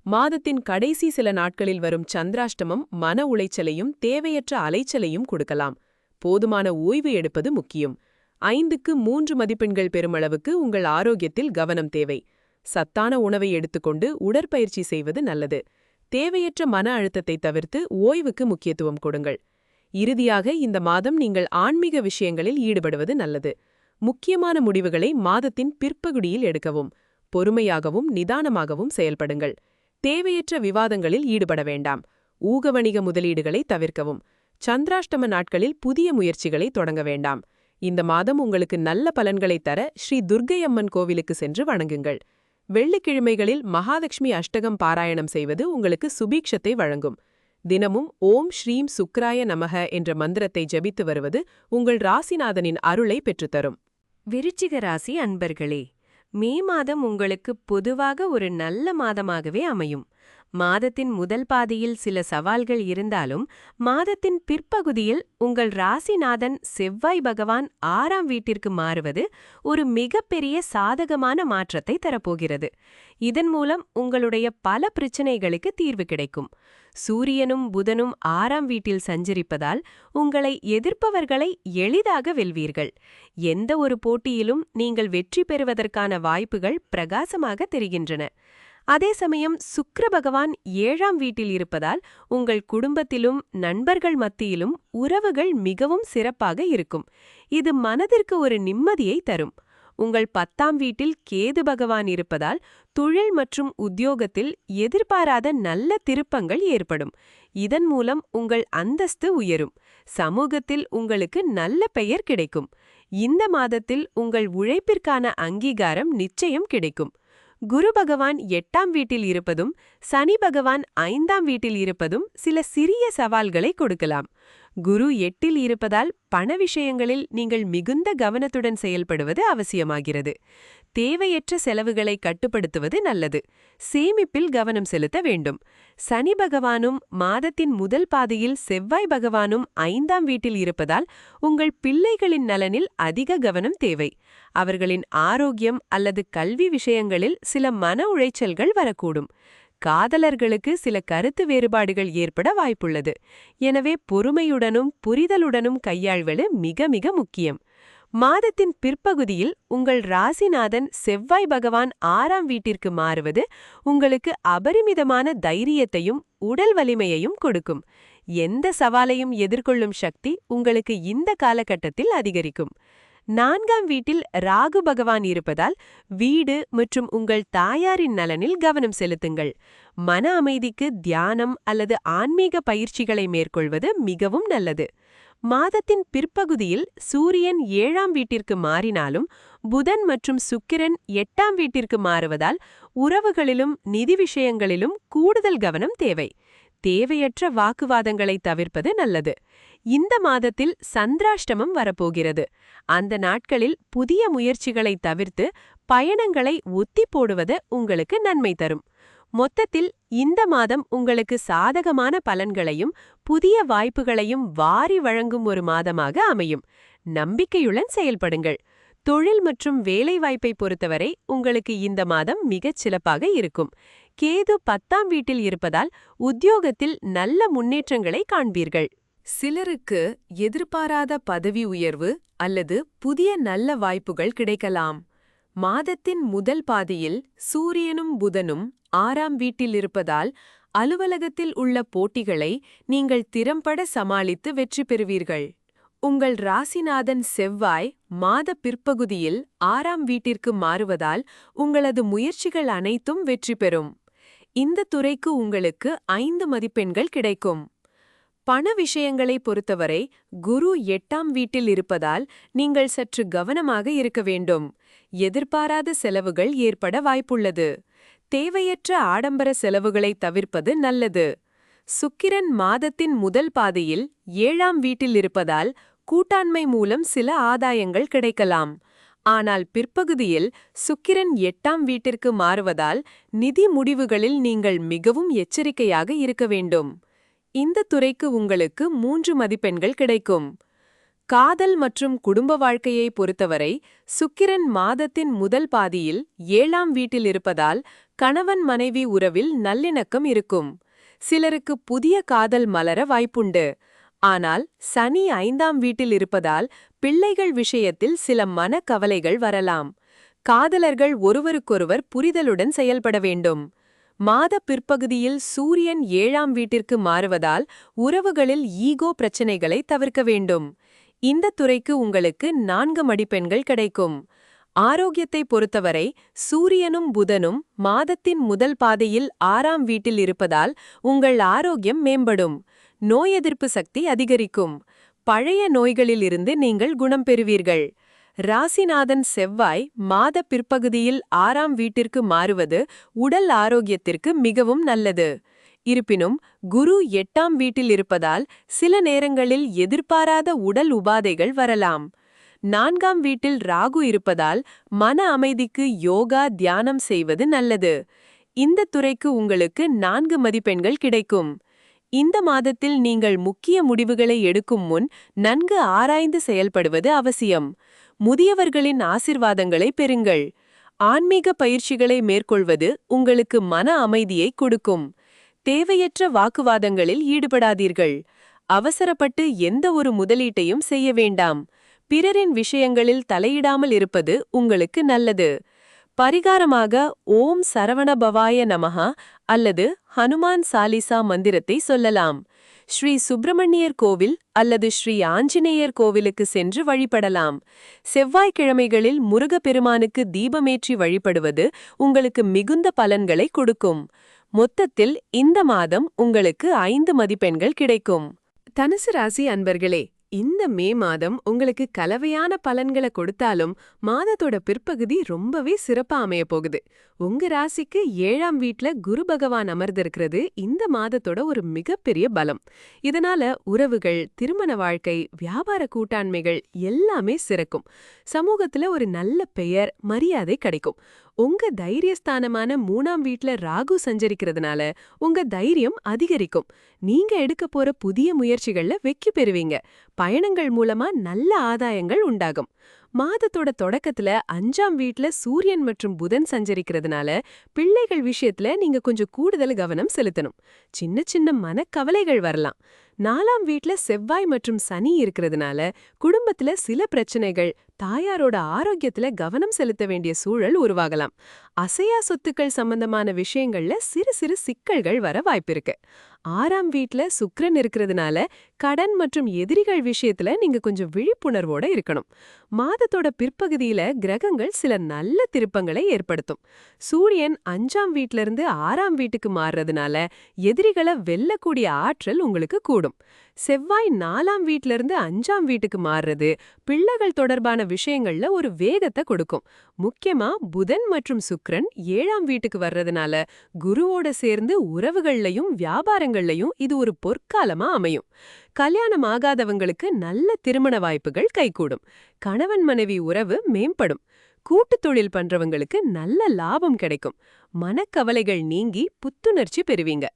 மாதத்தின் கடைசி சில நாட்களில் வரும் சந்திராஷ்டமம் மன உளைச்சலையும் தேவையற்ற அலைச்சலையும் கொடுக்கலாம். போதுமான ஓய்வு எடுப்பது முக்கியம். 5க்கு 3 மதிப்பெண்கள் பெறுமளவுக்கு உங்கள் ஆரோக்கியத்தில் கவனம் தேவை. சத்தான உணவை எடுத்துக்கொண்டு உடற்பயிற்சி செய்வது நல்லது. தேவையற்ற மன அழுத்தத்தை தவிர்த்து ஓய்வுக்கு முக்கியத்துவம் கொடுங்கள். இறுதியாக இந்த மாதம் நீங்கள் ஆன்மீக விஷயங்களில் ஈடுபடுவது நல்லது. முக்கியமான முடிவுகளை மாதத்தின் பிற்பகுதியில் எடுக்கவும். பொறுமையாகவும் நிதானமாகவும் செயல்படுங்கள். தேவையற்ற விவாதங்களில் ஈடுபட வேண்டாம். ஊகவணிக முதலீடுகளை தவிர்க்கவும். சந்திராஷ்டம நாட்களில் புதிய முயற்சிகளை தொடங்க வேண்டாம். இந்த மாதம் உங்களுக்கு நல்ல பலன்களை தர ஸ்ரீ துர்க்கையம்மன் கோவிலுக்கு சென்று வணங்குங்கள். வெள்ளிக்கிழமைகளில் மகாலட்சுமி அஷ்டகம் பாராயணம் செய்வது உங்களுக்கு சுபீக்ஷத்தை வழங்கும். தினமும் ஓம் ஸ்ரீம் சுக்ராய நமக என்ற மந்திரத்தை ஜபித்து வருவது உங்கள் ராசிநாதனின் அருளை பெற்றுத்தரும். விருச்சிக ராசி அன்பர்களே, மே மாதம் உங்களுக்கு பொதுவாக ஒரு நல்ல மாதமாகவே அமையும். மாதத்தின் முதல் பாதியில் சில சவால்கள் இருந்தாலும் மாதத்தின் பிற்பகுதியில் உங்கள் ராசிநாதன் செவ்வாய் பகவான் 6ஆம் வீட்டிற்கு மாறுவது ஒரு மிகப்பெரிய சாதகமான மாற்றத்தை தரப்போகிறது. இதன் மூலம் உங்களுடைய பல பிரச்சனைகளுக்கு தீர்வு கிடைக்கும். சூரியனும் புதனும் 6ஆம் வீட்டில் சஞ்சரிப்பதால் உங்களை எதிர்ப்பவர்களை எளிதாக வெல்வீர்கள். எந்த ஒரு போட்டியிலும் நீங்கள் வெற்றி பெறுவதற்கான வாய்ப்புகள் பிரகாசமாக தெரிகின்றன. அதே சமயம் சுக்கிர பகவான் 7ஆம் வீட்டில் இருப்பதால் உங்கள் குடும்பத்திலும் நண்பர்கள் மத்தியிலும் உறவுகள் மிகவும் சிறப்பாக இருக்கும். இது மனதிற்கு ஒரு நிம்மதியை தரும். உங்கள் 10ஆம் வீட்டில் கேது பகவான் இருப்பதால் தொழில் மற்றும் உத்தியோகத்தில் எதிர்பாராத நல்ல திருப்பங்கள் ஏற்படும். இதன் மூலம் உங்கள் அந்தஸ்து உயரும். சமூகத்தில் உங்களுக்கு நல்ல பெயர் கிடைக்கும். இந்த மாதத்தில் உங்கள் உழைப்பிற்கான அங்கீகாரம் நிச்சயம் கிடைக்கும். குரு பகவான் 8ஆம் வீட்டில் இருப்பதும் சனி பகவான் 5ஆம் வீட்டில் இருப்பதும் சில சிறிய சவால்களை கொடுக்கலாம். குரு 8இல் இருப்பதால் பண விஷயங்களில் நீங்கள் மிகுந்த கவனத்துடன் செயல்படுவது அவசியமாகிறது. தேவையற்ற செலவுகளை கட்டுப்படுத்துவது நல்லது. சேமிப்பில் கவனம் செலுத்த வேண்டும். சனி பகவானும் மாதத்தின் முதல் பாதியில் செவ்வாய் பகவானும் 5ஆம் வீட்டில் இருப்பதால் உங்கள் பிள்ளைகளின் நலனில் அதிக கவனம் தேவை. அவர்களின் ஆரோக்கியம் அல்லது கல்வி விஷயங்களில் சில மன உளைச்சல்கள் வரக்கூடும். காதலர்களுக்கு சில கருத்து வேறுபாடுகள் ஏற்பட வாய்ப்புள்ளது. எனவே பொறுமையுடனும் புரிதலுடனும் கையாள்வது மிக மிக முக்கியம். மாதத்தின் பிற்பகுதியில் உங்கள் ராசிநாதன் செவ்வாய் பகவான் 6ஆம் வீட்டிற்கு மாறுவது உங்களுக்கு அபரிமிதமான தைரியத்தையும் உடல் வலிமையையும் கொடுக்கும். எந்த சவாலையும் எதிர்கொள்ளும் சக்தி உங்களுக்கு இந்த காலகட்டத்தில் அதிகரிக்கும். 4ஆம் வீட்டில் ராகு பகவான் இருப்பதால் வீடு மற்றும் உங்கள் தாயாரின் நலனில் கவனம் செலுத்துங்கள். மன அமைதிக்கு தியானம் அல்லது ஆன்மீக பயிற்சிகளை மேற்கொள்வது மிகவும் நல்லது. மாதத்தின் பிற்பகுதியில் சூரியன் 7ஆம் வீட்டிற்கு மாறினாலும் புதன் மற்றும் சுக்கிரன் 8ஆம் வீட்டிற்கு மாறுவதால் உறவுகளிலும் நிதி விஷயங்களிலும் கூடுதல் கவனம் தேவை. தேவையற்ற வாக்குவாதங்களை தவிர்ப்பது நல்லது. இந்த மாதத்தில் சந்திராஷ்டமம் வரப்போகிறது. அந்த நாட்களில் புதிய முயற்சிகளை தவிர்த்து பயணங்களை ஒத்தி போடுவது உங்களுக்கு நன்மை தரும். மொத்தத்தில் இந்த மாதம் உங்களுக்கு சாதகமான பலன்களையும் புதிய வாய்ப்புகளையும் வாரி வழங்கும் ஒரு மாதமாக அமையும். நம்பிக்கையுடன் செயல்படுங்கள். தொழில் மற்றும் வேலைவாய்ப்பை பொறுத்தவரை உங்களுக்கு இந்த மாதம் மிகச் சிறப்பாக இருக்கும். கேது 10ஆம் வீட்டில் இருப்பதால் உத்தியோகத்தில் நல்ல முன்னேற்றங்களை காண்பீர்கள். சிலருக்கு எதிர்பாராத பதவி உயர்வு அல்லது புதிய நல்ல வாய்ப்புகள் கிடைக்கலாம். மாதத்தின் முதல் பாதியில் சூரியனும் புதனும் 6ஆம் வீட்டில் இருப்பதால் அலுவலகத்தில் உள்ள போட்டிகளை நீங்கள் திறம்பட சமாளித்து வெற்றி பெறுவீர்கள். உங்கள் ராசிநாதன் செவ்வாய் மாத பிற்பகுதியில் 6ஆம் வீட்டிற்கு மாறுவதால் உங்களது முயற்சிகள் அனைத்தும் வெற்றி பெறும். இந்த துறைக்கு உங்களுக்கு 5 மதிப்பெண்கள் கிடைக்கும். பண விஷயங்களை பொறுத்தவரை குரு 8ஆம் வீட்டில் இருப்பதால் நீங்கள் சற்று கவனமாக இருக்க வேண்டும். எதிர்பாராத செலவுகள் ஏற்பட வாய்ப்புள்ளது. தேவையற்ற ஆடம்பர செலவுகளை தவிர்ப்பது நல்லது. சுக்கிரன் மாதத்தின் முதல் பாதியில் 7ஆம் வீட்டில் இருப்பதால் கூட்டாண்மை மூலம் சில ஆதாயங்கள் கிடைக்கலாம். ஆனால் பிற்பகுதியில் சுக்கிரன் 8ஆம் வீட்டிற்கு மாறுவதால் நிதி முடிவுகளில் நீங்கள் மிகவும் எச்சரிக்கையாக இருக்க வேண்டும். இந்த துறைக்கு உங்களுக்கு 3 மதிப்பெண்கள் கிடைக்கும். காதல் மற்றும் குடும்ப வாழ்க்கையை பொறுத்தவரை சுக்கிரன் மாதத்தின் முதல் பாதியில் 7ஆம் வீட்டில் இருப்பதால் கணவன் மனைவி உறவில் நல்லிணக்கம் இருக்கும். சிலருக்கு புதிய காதல் மலர வாய்ப்புண்டு. ஆனால் சனி 5ஆம் வீட்டில் இருப்பதால் பிள்ளைகள் விஷயத்தில் சில மனக்கவலைகள் வரலாம். காதலர்கள் ஒருவருக்கொருவர் புரிதலுடன் செயல்பட வேண்டும். மாத பிற்பகுதியில் சூரியன் 7ஆம் வீட்டிற்கு மாறுவதால் உறவுகளில் ஈகோ பிரச்சனைகளை தவிர்க்க வேண்டும். இந்த துறைக்கு உங்களுக்கு 4 மதிப்பெண்கள் கிடைக்கும். ஆரோக்கியத்தை பொறுத்தவரை சூரியனும் புதனும் மாதத்தின் முதல் பாதையில் 6ஆம் வீட்டில் இருப்பதால் உங்கள் ஆரோக்கியம் மேம்படும். நோய் எதிர்ப்பு சக்தி அதிகரிக்கும். பழைய நோய்களிலிருந்து நீங்கள் குணம் பெறுவீர்கள். ராசிநாதன் செவ்வாய் மாத பிற்பகுதியில் 6ஆம் வீட்டிற்கு மாறுவது உடல் ஆரோக்கியத்திற்கு மிகவும் நல்லது. இருப்பினும் குரு 8ஆம் வீட்டில் இருப்பதால் சில நேரங்களில் எதிர்பாராத உடல் உபாதைகள் வரலாம். 4ஆம் வீட்டில் ராகு இருப்பதால் மன அமைதிக்கு யோகா தியானம் செய்வது நல்லது. இந்த துறைக்கு உங்களுக்கு 4 மதிப்பெண்கள் கிடைக்கும். இந்த மாதத்தில் நீங்கள் முக்கிய முடிவுகளை எடுக்கும் முன் நன்கு ஆராய்ந்து செயல்படுவது அவசியம். முதியவர்களின் ஆசிர்வாதங்களை பெறுங்கள். ஆன்மீக பயிற்சிகளை மேற்கொள்வது உங்களுக்கு மன அமைதியை கொடுக்கும். தேவையற்ற வாக்குவாதங்களில் ஈடுபடாதீர்கள். அவசரப்பட்டு எந்த ஒரு முதலீட்டையும் செய்ய வேண்டாம். பிறரின் விஷயங்களில் தலையிடாமல் இருப்பது உங்களுக்கு நல்லது. பரிகாரமாக ஓம் சரவணபவாய நமஹா அல்லது ஹனுமான் சாலிசா மந்திரத்தை சொல்லலாம். ஸ்ரீ சுப்பிரமணியர் கோவில் அல்லது ஸ்ரீ ஆஞ்சநேயர் கோவிலுக்கு சென்று வழிபடலாம். செவ்வாய்க்கிழமைகளில் முருகப்பெருமானுக்கு தீபமேற்றி வழிபடுவது உங்களுக்கு மிகுந்த பலன்களை கொடுக்கும். மொத்தத்தில் இந்த மாதம் உங்களுக்கு 5 மதிப்பெண்கள் கிடைக்கும். தனுசு ராசி அன்பர்களே, இந்த மே மாதம் உங்களுக்கு கலவையான பலன்களை கொடுத்தாலும் மாதத்தோட பிற்பகுதி ரொம்பவே சிறப்பா அமைய போகுது. உங்க ராசிக்கு 7ஆம் வீட்ல குரு பகவான் அமர்ந்திருக்கிறது இந்த மாதத்தோட ஒரு மிகப்பெரிய பலம். இதனால உறவுகள், திருமண வாழ்க்கை, வியாபார கூட்டாண்மைகள் எல்லாமே சிறக்கும். சமூகத்துல ஒரு நல்ல பெயர், மரியாதை கிடைக்கும். உங்க தைரியஸ்தானமான 3ஆம் வீட்ல ராகு சஞ்சரிக்கிறதுனால உங்க தைரியம் அதிகரிக்கும். நீங்க எடுக்க போற புதிய முயற்சிகள்ல வெற்றி பெறுவீங்க. பயணங்கள் மூலமா நல்ல ஆதாயங்கள் உண்டாகும். மாதத்தோட தொடக்கத்துல 5ஆம் வீட்ல சூரியன் மற்றும் புதன் சஞ்சரிக்கிறதுனால பிள்ளைகள் விஷயத்துல நீங்க கொஞ்சம் கூடுதல் கவனம் செலுத்தணும். சின்ன சின்ன மனக்கவலைகள் வரலாம். 4ஆம் வீட்ல செவ்வாய் மற்றும் சனி இருக்கிறதுனால குடும்பத்துல சில பிரச்சனைகள், தாயாரோட ஆரோக்கியத்துல கவனம் செலுத்த வேண்டிய சூழல் உருவாகலாம். அசையா சொத்துக்கள் சம்பந்தமான விஷயங்கள்ல சிறு சிறு சிக்கல்கள் வர வாய்ப்பிருக்கு. 6ஆம் வீட்ல சுக்கிரன் இருக்கிறதுனால கடன் மற்றும் எதிரிகள் விஷயத்துல நீங்க கொஞ்சம் விழிப்புணர்வோட இருக்கணும். மாதத்தோட பிற்பகுதியில கிரகங்கள் சில நல்ல திருப்பங்களை ஏற்படுத்தும். சூரியன் 5ஆம் வீட்ல இருந்து 6ஆம் வீட்டுக்கு மாறுறதுனால எதிரிகளை வெல்லக்கூடிய ஆற்றல் உங்களுக்கு கூடும். செவ்வாய் 4ஆம் வீட்ல இருந்து 5ஆம் வீட்டுக்கு மாறுறது பிள்ளைகள் தொடர்பான விஷயங்கள்ல ஒரு வேகத்தை கொடுக்கும். முக்கியமா புதன் மற்றும் சுக்கிரன் 7ஆம் வீட்டுக்கு வர்றதுனால குருவோட சேர்ந்து உறவுகள்லயும் வியாபாரங்கள்லயும் இது ஒரு பொற்காலமா அமையும். கல்யாணம் ஆகாதவங்களுக்கு நல்ல திருமண வாய்ப்புகள் கைகூடும். கணவன் மனைவி உறவு மேம்படும். கூட்டுத் தொழில் பண்றவங்களுக்கு நல்ல லாபம் கிடைக்கும். மனக்கவலைகள் நீங்கி புத்துணர்ச்சி பெறுவீங்க.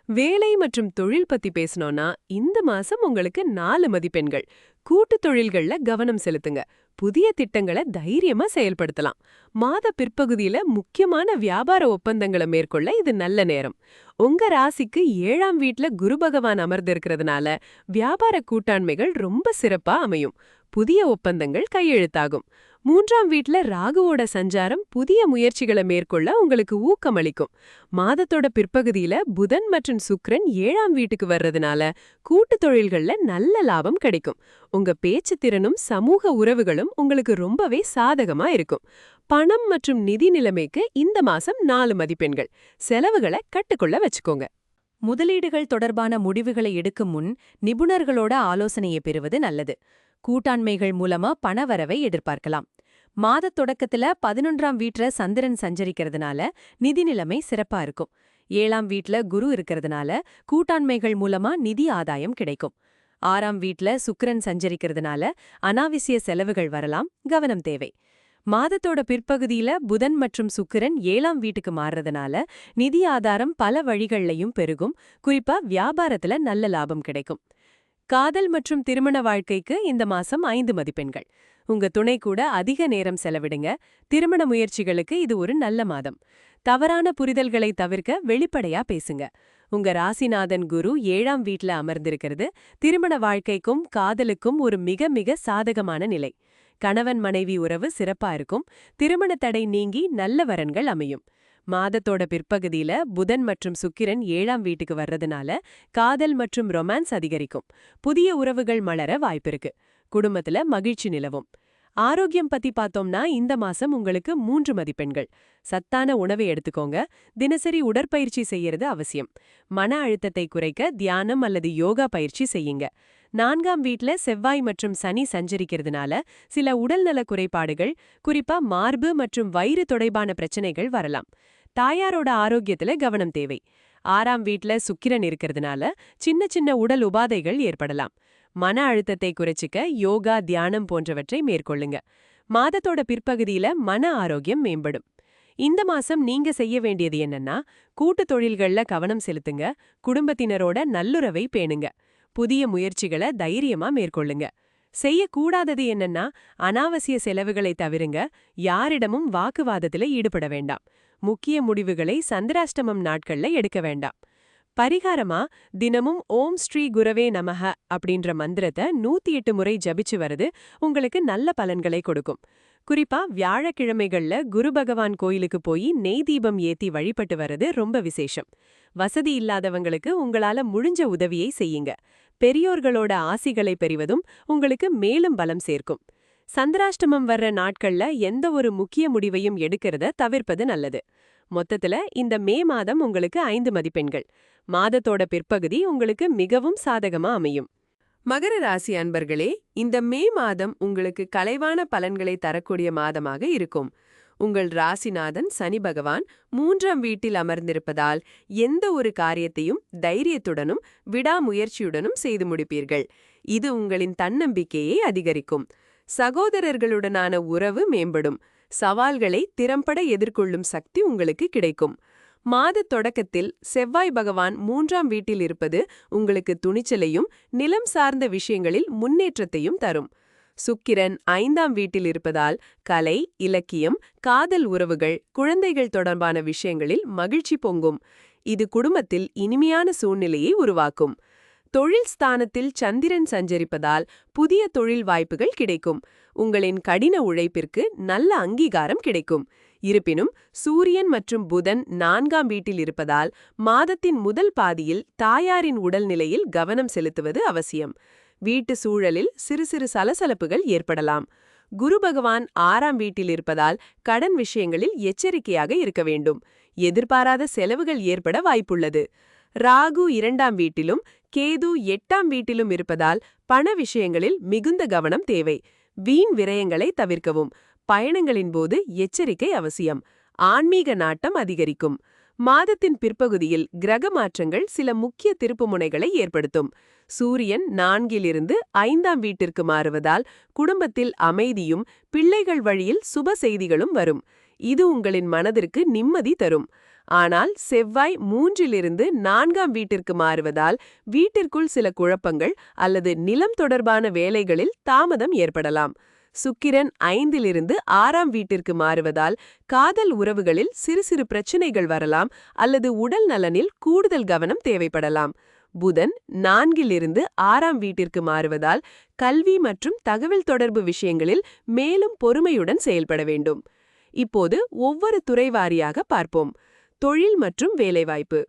வேலை மற்றும் தொழில் பத்தி பேசணும்னா இந்த மாசம் உங்களுக்கு 4 மதிப்பெண்கள். கூட்டுத் தொழில்கள்ல கவனம் செலுத்துங்க. புதிய திட்டங்களை தைரியமா செயல்படுத்தலாம். மாத பிற்பகுதியில முக்கியமான வியாபார ஒப்பந்தங்களை மேற்கொள்ள இது நல்ல நேரம். உங்க ராசிக்கு 7ஆம் வீட்ல குரு பகவான் அமர்ந்திருக்கிறதுனால வியாபார கூட்டாண்மைகள் ரொம்ப சிறப்பா அமையும். புதிய ஒப்பந்தங்கள் கையெழுத்தாகும். 3ஆம் வீட்ல ராகுவோட சஞ்சாரம் புதிய முயற்சிகளை மேற்கொள்ள உங்களுக்கு ஊக்கமளிக்கும். மாதத்தோட பிற்பகுதியில புதன் மற்றும் சுக்கிரன் 7ஆம் வீட்டுக்கு வர்றதுனால கூட்டுத் தொழில்கள்ல நல்ல லாபம் கிடைக்கும். உங்க பேச்சு திறனும் சமூக உறவுகளும் உங்களுக்கு ரொம்பவே சாதகமா இருக்கும். பணம் மற்றும் நிதி நிலைமைக்கு இந்த மாசம் 4 மதிப்பெண்கள். செலவுகளை கட்டுக்குள்ள வச்சுக்கோங்க. முதலீடுகள் தொடர்பான முடிவுகளை எடுக்கும் முன் நிபுணர்களோட ஆலோசனையை பெறுவது நல்லது. கூட்டாண்மைகள் மூலமா பணவரவை எதிர்பார்க்கலாம். மாதத் தொடக்கத்துல 11ஆம் வீட்ல சந்திரன் சஞ்சரிக்கிறதுனால நிதி நிலைமை சிறப்பா இருக்கும். 7ஆம் வீட்ல குரு இருக்கிறதுனால கூட்டாண்மைகள் மூலமா நிதி ஆதாயம் கிடைக்கும். 6ஆம் வீட்ல சுக்கிரன் சஞ்சரிக்கிறதுனால அனாவசிய செலவுகள் வரலாம், கவனம் தேவை. மாதத்தோட பிற்பகுதியில புதன் மற்றும் சுக்கிரன் 7ஆம் வீட்டுக்கு மாறுறதுனால நிதி ஆதாரம் பல வழிகள்லையும் பெருகும். குறிப்பா வியாபாரத்துல நல்ல லாபம் கிடைக்கும். காதல் மற்றும் திருமண வாழ்க்கைக்கு இந்த மாசம் 5 மதிப்பெண்கள். உங்க துணை கூட அதிக நேரம் செலவிடுங்க. திருமண முயற்சிகளுக்கு இது ஒரு நல்ல மாதம். தவறான புரிதல்களை தவிர்க்க வெளிப்படையா பேசுங்க. உங்க ராசிநாதன் குரு 7ஆம் வீட்ல அமர்ந்திருக்கிறது திருமண வாழ்க்கைக்கும் காதலுக்கும் ஒரு மிக மிக சாதகமான நிலை. கணவன் மனைவி உறவு சிறப்பா இருக்கும். திருமண தடை நீங்கி நல்ல வரன்கள் அமையும். மாதத்தோட பிற்பகுதியில புதன் மற்றும் சுக்கிரன் 7ஆம் வீட்டுக்கு வர்றதுனால காதல் மற்றும் ரொமான்ஸ் அதிகரிக்கும். புதிய உறவுகள் மலர வாய்ப்பிருக்கு. குடும்பத்துல மகிழ்ச்சி நிலவும். ஆரோக்கியம் பத்தி பார்த்தோம்னா இந்த மாசம் உங்களுக்கு 3 மதிப்பெண்கள். சத்தான உணவை எடுத்துக்கோங்க. தினசரி உடற்பயிற்சி செய்யறது அவசியம். மன அழுத்தத்தை குறைக்க தியானம் அல்லது யோகா பயிற்சி செய்யுங்க. 4ஆம் வீட்ல செவ்வாய் மற்றும் சனி சஞ்சரிக்கிறதுனால சில உடல்நல குறைபாடுகள், குறிப்பா மார்பு மற்றும் வயிறு தொடர்பான பிரச்சனைகள் வரலாம். தாயாரோட ஆரோக்கியத்துல கவனம் தேவை. 6ஆம் வீட்ல சுக்கிரன் இருக்கிறதுனால சின்ன சின்ன உடல் உபாதைகள் ஏற்படலாம். மன அழுத்தத்தை குறைச்சிக்க யோகா, தியானம் போன்றவற்றை மேற்கொள்ளுங்க. மாதத்தோட பிற்பகுதியில மன ஆரோக்கியம் மேம்படும். இந்த மாசம் நீங்க செய்ய வேண்டியது என்னன்னா, கூட்டு தொழில்கள்ல கவனம் செலுத்துங்க. குடும்பத்தினரோட நல்லுறவை பேணுங்க. புதிய முயற்சிகளை தைரியமா மேற்கொள்ளுங்க. செய்யக்கூடாதது என்னன்னா, அனாவசிய செலவுகளை தவிருங்க. யாரிடமும் வாக்குவாதத்துல ஈடுபட வேண்டாம். முக்கிய முடிவுகளை சந்திராஷ்டமம் நாட்கள்ல எடுக்க வேண்டாம். பரிகாரமா தினமும் ஓம் ஸ்ரீ குரவே நமஹ அப்படின்ற மந்திரத்தை 108 முறை ஜபிச்சு வருது உங்களுக்கு நல்ல பலன்களை கொடுக்கும். குறிப்பா வியாழக்கிழமைகள்ல குரு பகவான் கோயிலுக்கு போய் நெய் தீபம் ஏத்தி வழிபட்டு வர்றது ரொம்ப விசேஷம். வசதி இல்லாதவங்களுக்கு உங்களால முடிஞ்ச உதவியை செய்யுங்க. பெரியோர்களோட ஆசிகளை பெறுவதும் உங்களுக்கு மேலும் பலம் சேர்க்கும். சந்திராஷ்டமம் வர்ற நாட்கள்ல எந்த ஒரு முக்கிய முடிவையும் எடுக்கிறத தவிர்ப்பது நல்லது. மொத்தத்துல இந்த மே மாதம் உங்களுக்கு 5 மதிப்பெண்கள். மாதத்தோட பிற்பகுதி உங்களுக்கு மிகவும் சாதகமா அமையும். மகர ராசி அன்பர்களே, இந்த மே மாதம் உங்களுக்கு கலைவான பலன்களை தரக்கூடிய மாதமாக இருக்கும். உங்கள் ராசிநாதன் சனி பகவான் 3ஆம் வீட்டில் அமர்ந்திருப்பதால் எந்த ஒரு காரியத்தையும் தைரியத்துடனும் விடாமுயற்சியுடனும் செய்து முடிப்பீர்கள். இது உங்களின் தன்னம்பிக்கையை அதிகரிக்கும். சகோதரர்களுடனான உறவு மேம்படும். சவால்களை திறம்பட எதிர்கொள்ளும் சக்தி உங்களுக்கு கிடைக்கும். மாதத் தொடக்கத்தில் செவ்வாய் பகவான் 3ஆம் வீட்டில் இருப்பது உங்களுக்கு துணிச்சலையும் நிலம் சார்ந்த விஷயங்களில் முன்னேற்றத்தையும் தரும். சுக்கிரன் 5ஆம் வீட்டில் இருப்பதால் கலை, இலக்கியம், காதல் உறவுகள், குழந்தைகள் தொடர்பான விஷயங்களில் மகிழ்ச்சி பொங்கும். இது குடும்பத்தில் இனிமையான சூழ்நிலையை உருவாக்கும். தொழில் ஸ்தானத்தில் சந்திரன் சஞ்சரிப்பதால் புதிய தொழில் வாய்ப்புகள் கிடைக்கும். உங்களின் கடின உழைப்பிற்கு நல்ல அங்கீகாரம் கிடைக்கும். இருப்பினும் சூரியன் மற்றும் புதன் 4ஆம் வீட்டில் இருப்பதால் மாதத்தின் முதல் பாதியில் தாயாரின் உடல்நிலையில் கவனம் செலுத்துவது அவசியம். வீட்டு சூழலில் சிறு சிறு சலசலப்புகள் ஏற்படலாம். குரு பகவான் 6ஆம் வீட்டில் இருப்பதால் கடன் விஷயங்களில் எச்சரிக்கையாக இருக்க வேண்டும். எதிர்பாராத செலவுகள் ஏற்பட வாய்ப்புள்ளது. ராகு 2ஆம் வீட்டிலும் கேது 8ஆம் வீட்டிலும் இருப்பதால் பண விஷயங்களில் மிகுந்த கவனம் தேவை. வீண் விரயங்களை தவிர்க்கவும். பயணங்களின் போது எச்சரிக்கை அவசியம். ஆன்மீக நாட்டம் அதிகரிக்கும். மாதத்தின் பிற்பகுதியில் கிரக மாற்றங்கள் சில முக்கிய திருப்புமுனைகளை ஏற்படுத்தும். சூரியன் 4இலிருந்து 5ஆம் வீட்டிற்கு மாறுவதால் குடும்பத்தில் அமைதியும் பிள்ளைகள் வழியில் சுப செய்திகளும் வரும். இது உங்களின் மனதிற்கு நிம்மதி தரும். ஆனால் செவ்வாய் 3இலிருந்து 4ஆம் வீட்டிற்கு மாறுவதால் வீட்டிற்குள் சில குழப்பங்கள் அல்லது நிலம் தொடர்பான வேலைகளில் தாமதம் ஏற்படலாம். சுக்கிரன் 5இலிருந்து 6ஆம் வீட்டிற்கு மாறுவதால் காதல் உறவுகளில் சிறு சிறு பிரச்சனைகள் வரலாம் அல்லது உடல் நலனில் கூடுதல் கவனம் தேவைப்படலாம். புதன் 4இலிருந்து 6ஆம் வீட்டிற்கு மாறுவதால் கல்வி மற்றும் தகவல் தொடர்பு விஷயங்களில் மேலும் பொறுமையுடன் செயல்பட வேண்டும். இப்போது ஒவ்வொரு துறை வாரியாக பார்ப்போம். தொழில் மற்றும் வேலைவாய்ப்பு.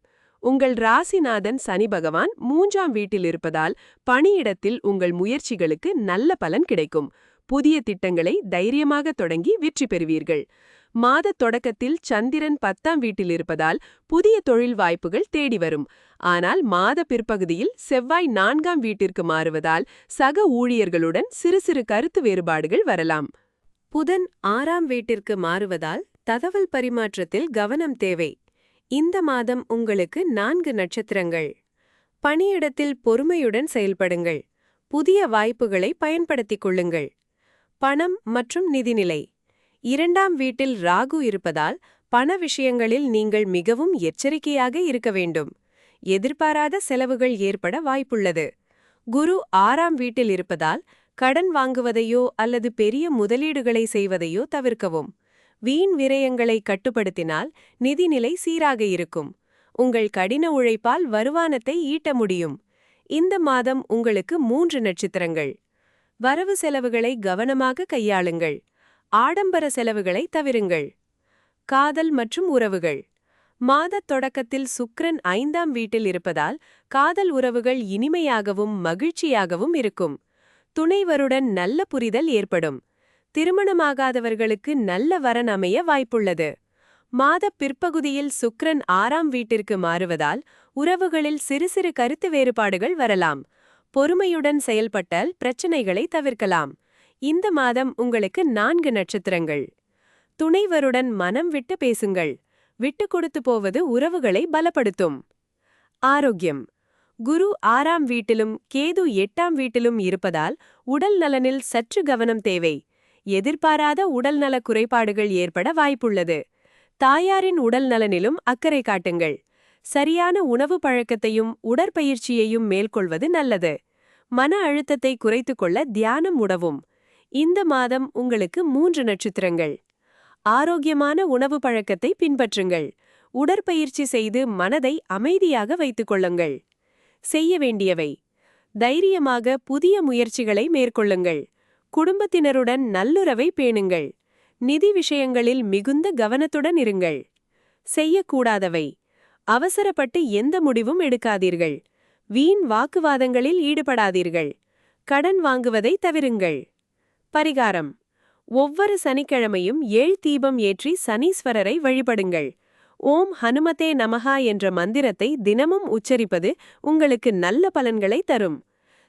உங்கள் ராசிநாதன் சனி பகவான் 3ஆம் வீட்டில் இருப்பதால் பணியிடத்தில் உங்கள் முயற்சிகளுக்கு நல்ல பலன் கிடைக்கும். புதிய திட்டங்களை தைரியமாக தொடங்கி வெற்றி பெறுவீர்கள். மாதத் தொடக்கத்தில் சந்திரன் 10ஆம் வீட்டில் இருப்பதால் புதிய தொழில் வாய்ப்புகள் தேடி வரும். ஆனால் மாத பிற்பகுதியில் செவ்வாய் 4ஆம் வீட்டிற்கு மாறுவதால் சக ஊழியர்களுடன் சிறு சிறு கருத்து வேறுபாடுகள் வரலாம். புதன் 6ஆம் வீட்டிற்கு மாறுவதால் தகவல் பரிமாற்றத்தில் கவனம் தேவை. இந்த மாதம் உங்களுக்கு 4 நட்சத்திரங்கள். பணியிடத்தில் பொறுமையுடன் செயல்படுங்கள். புதிய வாய்ப்புகளை பயன்படுத்திக் கொள்ளுங்கள். பணம் மற்றும் நிதிநிலை. 2ஆம் வீட்டில் ராகு இருப்பதால் பண விஷயங்களில் நீங்கள் மிகவும் எச்சரிக்கையாக இருக்க வேண்டும். எதிர்பாராத செலவுகள் ஏற்பட வாய்ப்புள்ளது. குரு 6ஆம் வீட்டில் இருப்பதால் கடன் வாங்குவதையோ அல்லது பெரிய முதலீடுகளை செய்வதையோ தவிர்க்கவும். வீண் விரயங்களை கட்டுப்படுத்தினால் நிதிநிலை சீராக இருக்கும். உங்கள் கடின உழைப்பால் வருமானத்தை ஈட்ட முடியும். இந்த மாதம் உங்களுக்கு 3 நட்சத்திரங்கள். வரவு செலவுகளை கவனமாக கையாளுங்கள். ஆடம்பர செலவுகளை தவிருங்கள். காதல் மற்றும் உறவுகள். மாதத் தொடக்கத்தில் சுக்கிரன் 5ஆம் வீட்டில் இருப்பதால் காதல் உறவுகள் இனிமையாகவும் மகிழ்ச்சியாகவும் இருக்கும். துணைவருடன் நல்ல புரிதல் ஏற்படும். திருமணமாகாதவர்களுக்கு நல்ல வரன் அமைய வாய்ப்புள்ளது. மாதப் பிற்பகுதியில் சுக்கிரன் 6ஆம் வீட்டிற்கு மாறுவதால் உறவுகளில் சிறு சிறு கருத்து வேறுபாடுகள் வரலாம். பொறுமையுடன் செயல்பட்டால் பிரச்சனைகளை தவிர்க்கலாம். இந்த மாதம் உங்களுக்கு 4 நட்சத்திரங்கள். துணைவருடன் மனம் விட்டு பேசுங்கள். விட்டு கொடுத்து போவது உறவுகளை பலப்படுத்தும். ஆரோக்கியம். குரு 6ஆம் வீட்டிலும் கேது 8ஆம் வீட்டிலும் இருப்பதால் உடல் நலனில் சற்று கவனம் தேவை. எதிர்பாராத உடல்நல குறைபாடுகள் ஏற்பட வாய்ப்புள்ளது. தாயாரின் உடல் நலனிலும் அக்கறை காட்டுங்கள். சரியான உணவு பழக்கத்தையும் உடற்பயிற்சியையும் மேற்கொள்வது நல்லது. மன அழுத்தத்தை குறைத்துக்கொள்ள தியானம் உதவும். இந்த மாதம் உங்களுக்கு 3 நட்சத்திரங்கள். ஆரோக்கியமான உணவு பழக்கத்தை பின்பற்றுங்கள். உடற்பயிற்சி செய்து மனதை அமைதியாக வைத்துக் கொள்ளுங்கள். செய்ய வேண்டியவை: தைரியமாக புதிய முயற்சிகளை மேற்கொள்ளுங்கள். குடும்பத்தினருடன் நல்லுறவை பேணுங்கள். நிதி விஷயங்களில் மிகுந்த கவனத்துடன் இருங்கள். செய்யக்கூடாதவை: அவசரப்பட்டு எந்த முடிவும் எடுக்காதீர்கள். வீண் வாக்குவாதங்களில் ஈடுபடாதீர்கள். கடன் வாங்குவதை தவிருங்கள். பரிகாரம்: ஒவ்வொரு சனிக்கிழமையும் 7 தீபம் ஏற்றி சனீஸ்வரரை வழிபடுங்கள். ஓம் ஹனுமதே நமஹா என்ற மந்திரத்தை தினமும் உச்சரிப்பது உங்களுக்கு நல்ல பலன்களை தரும்.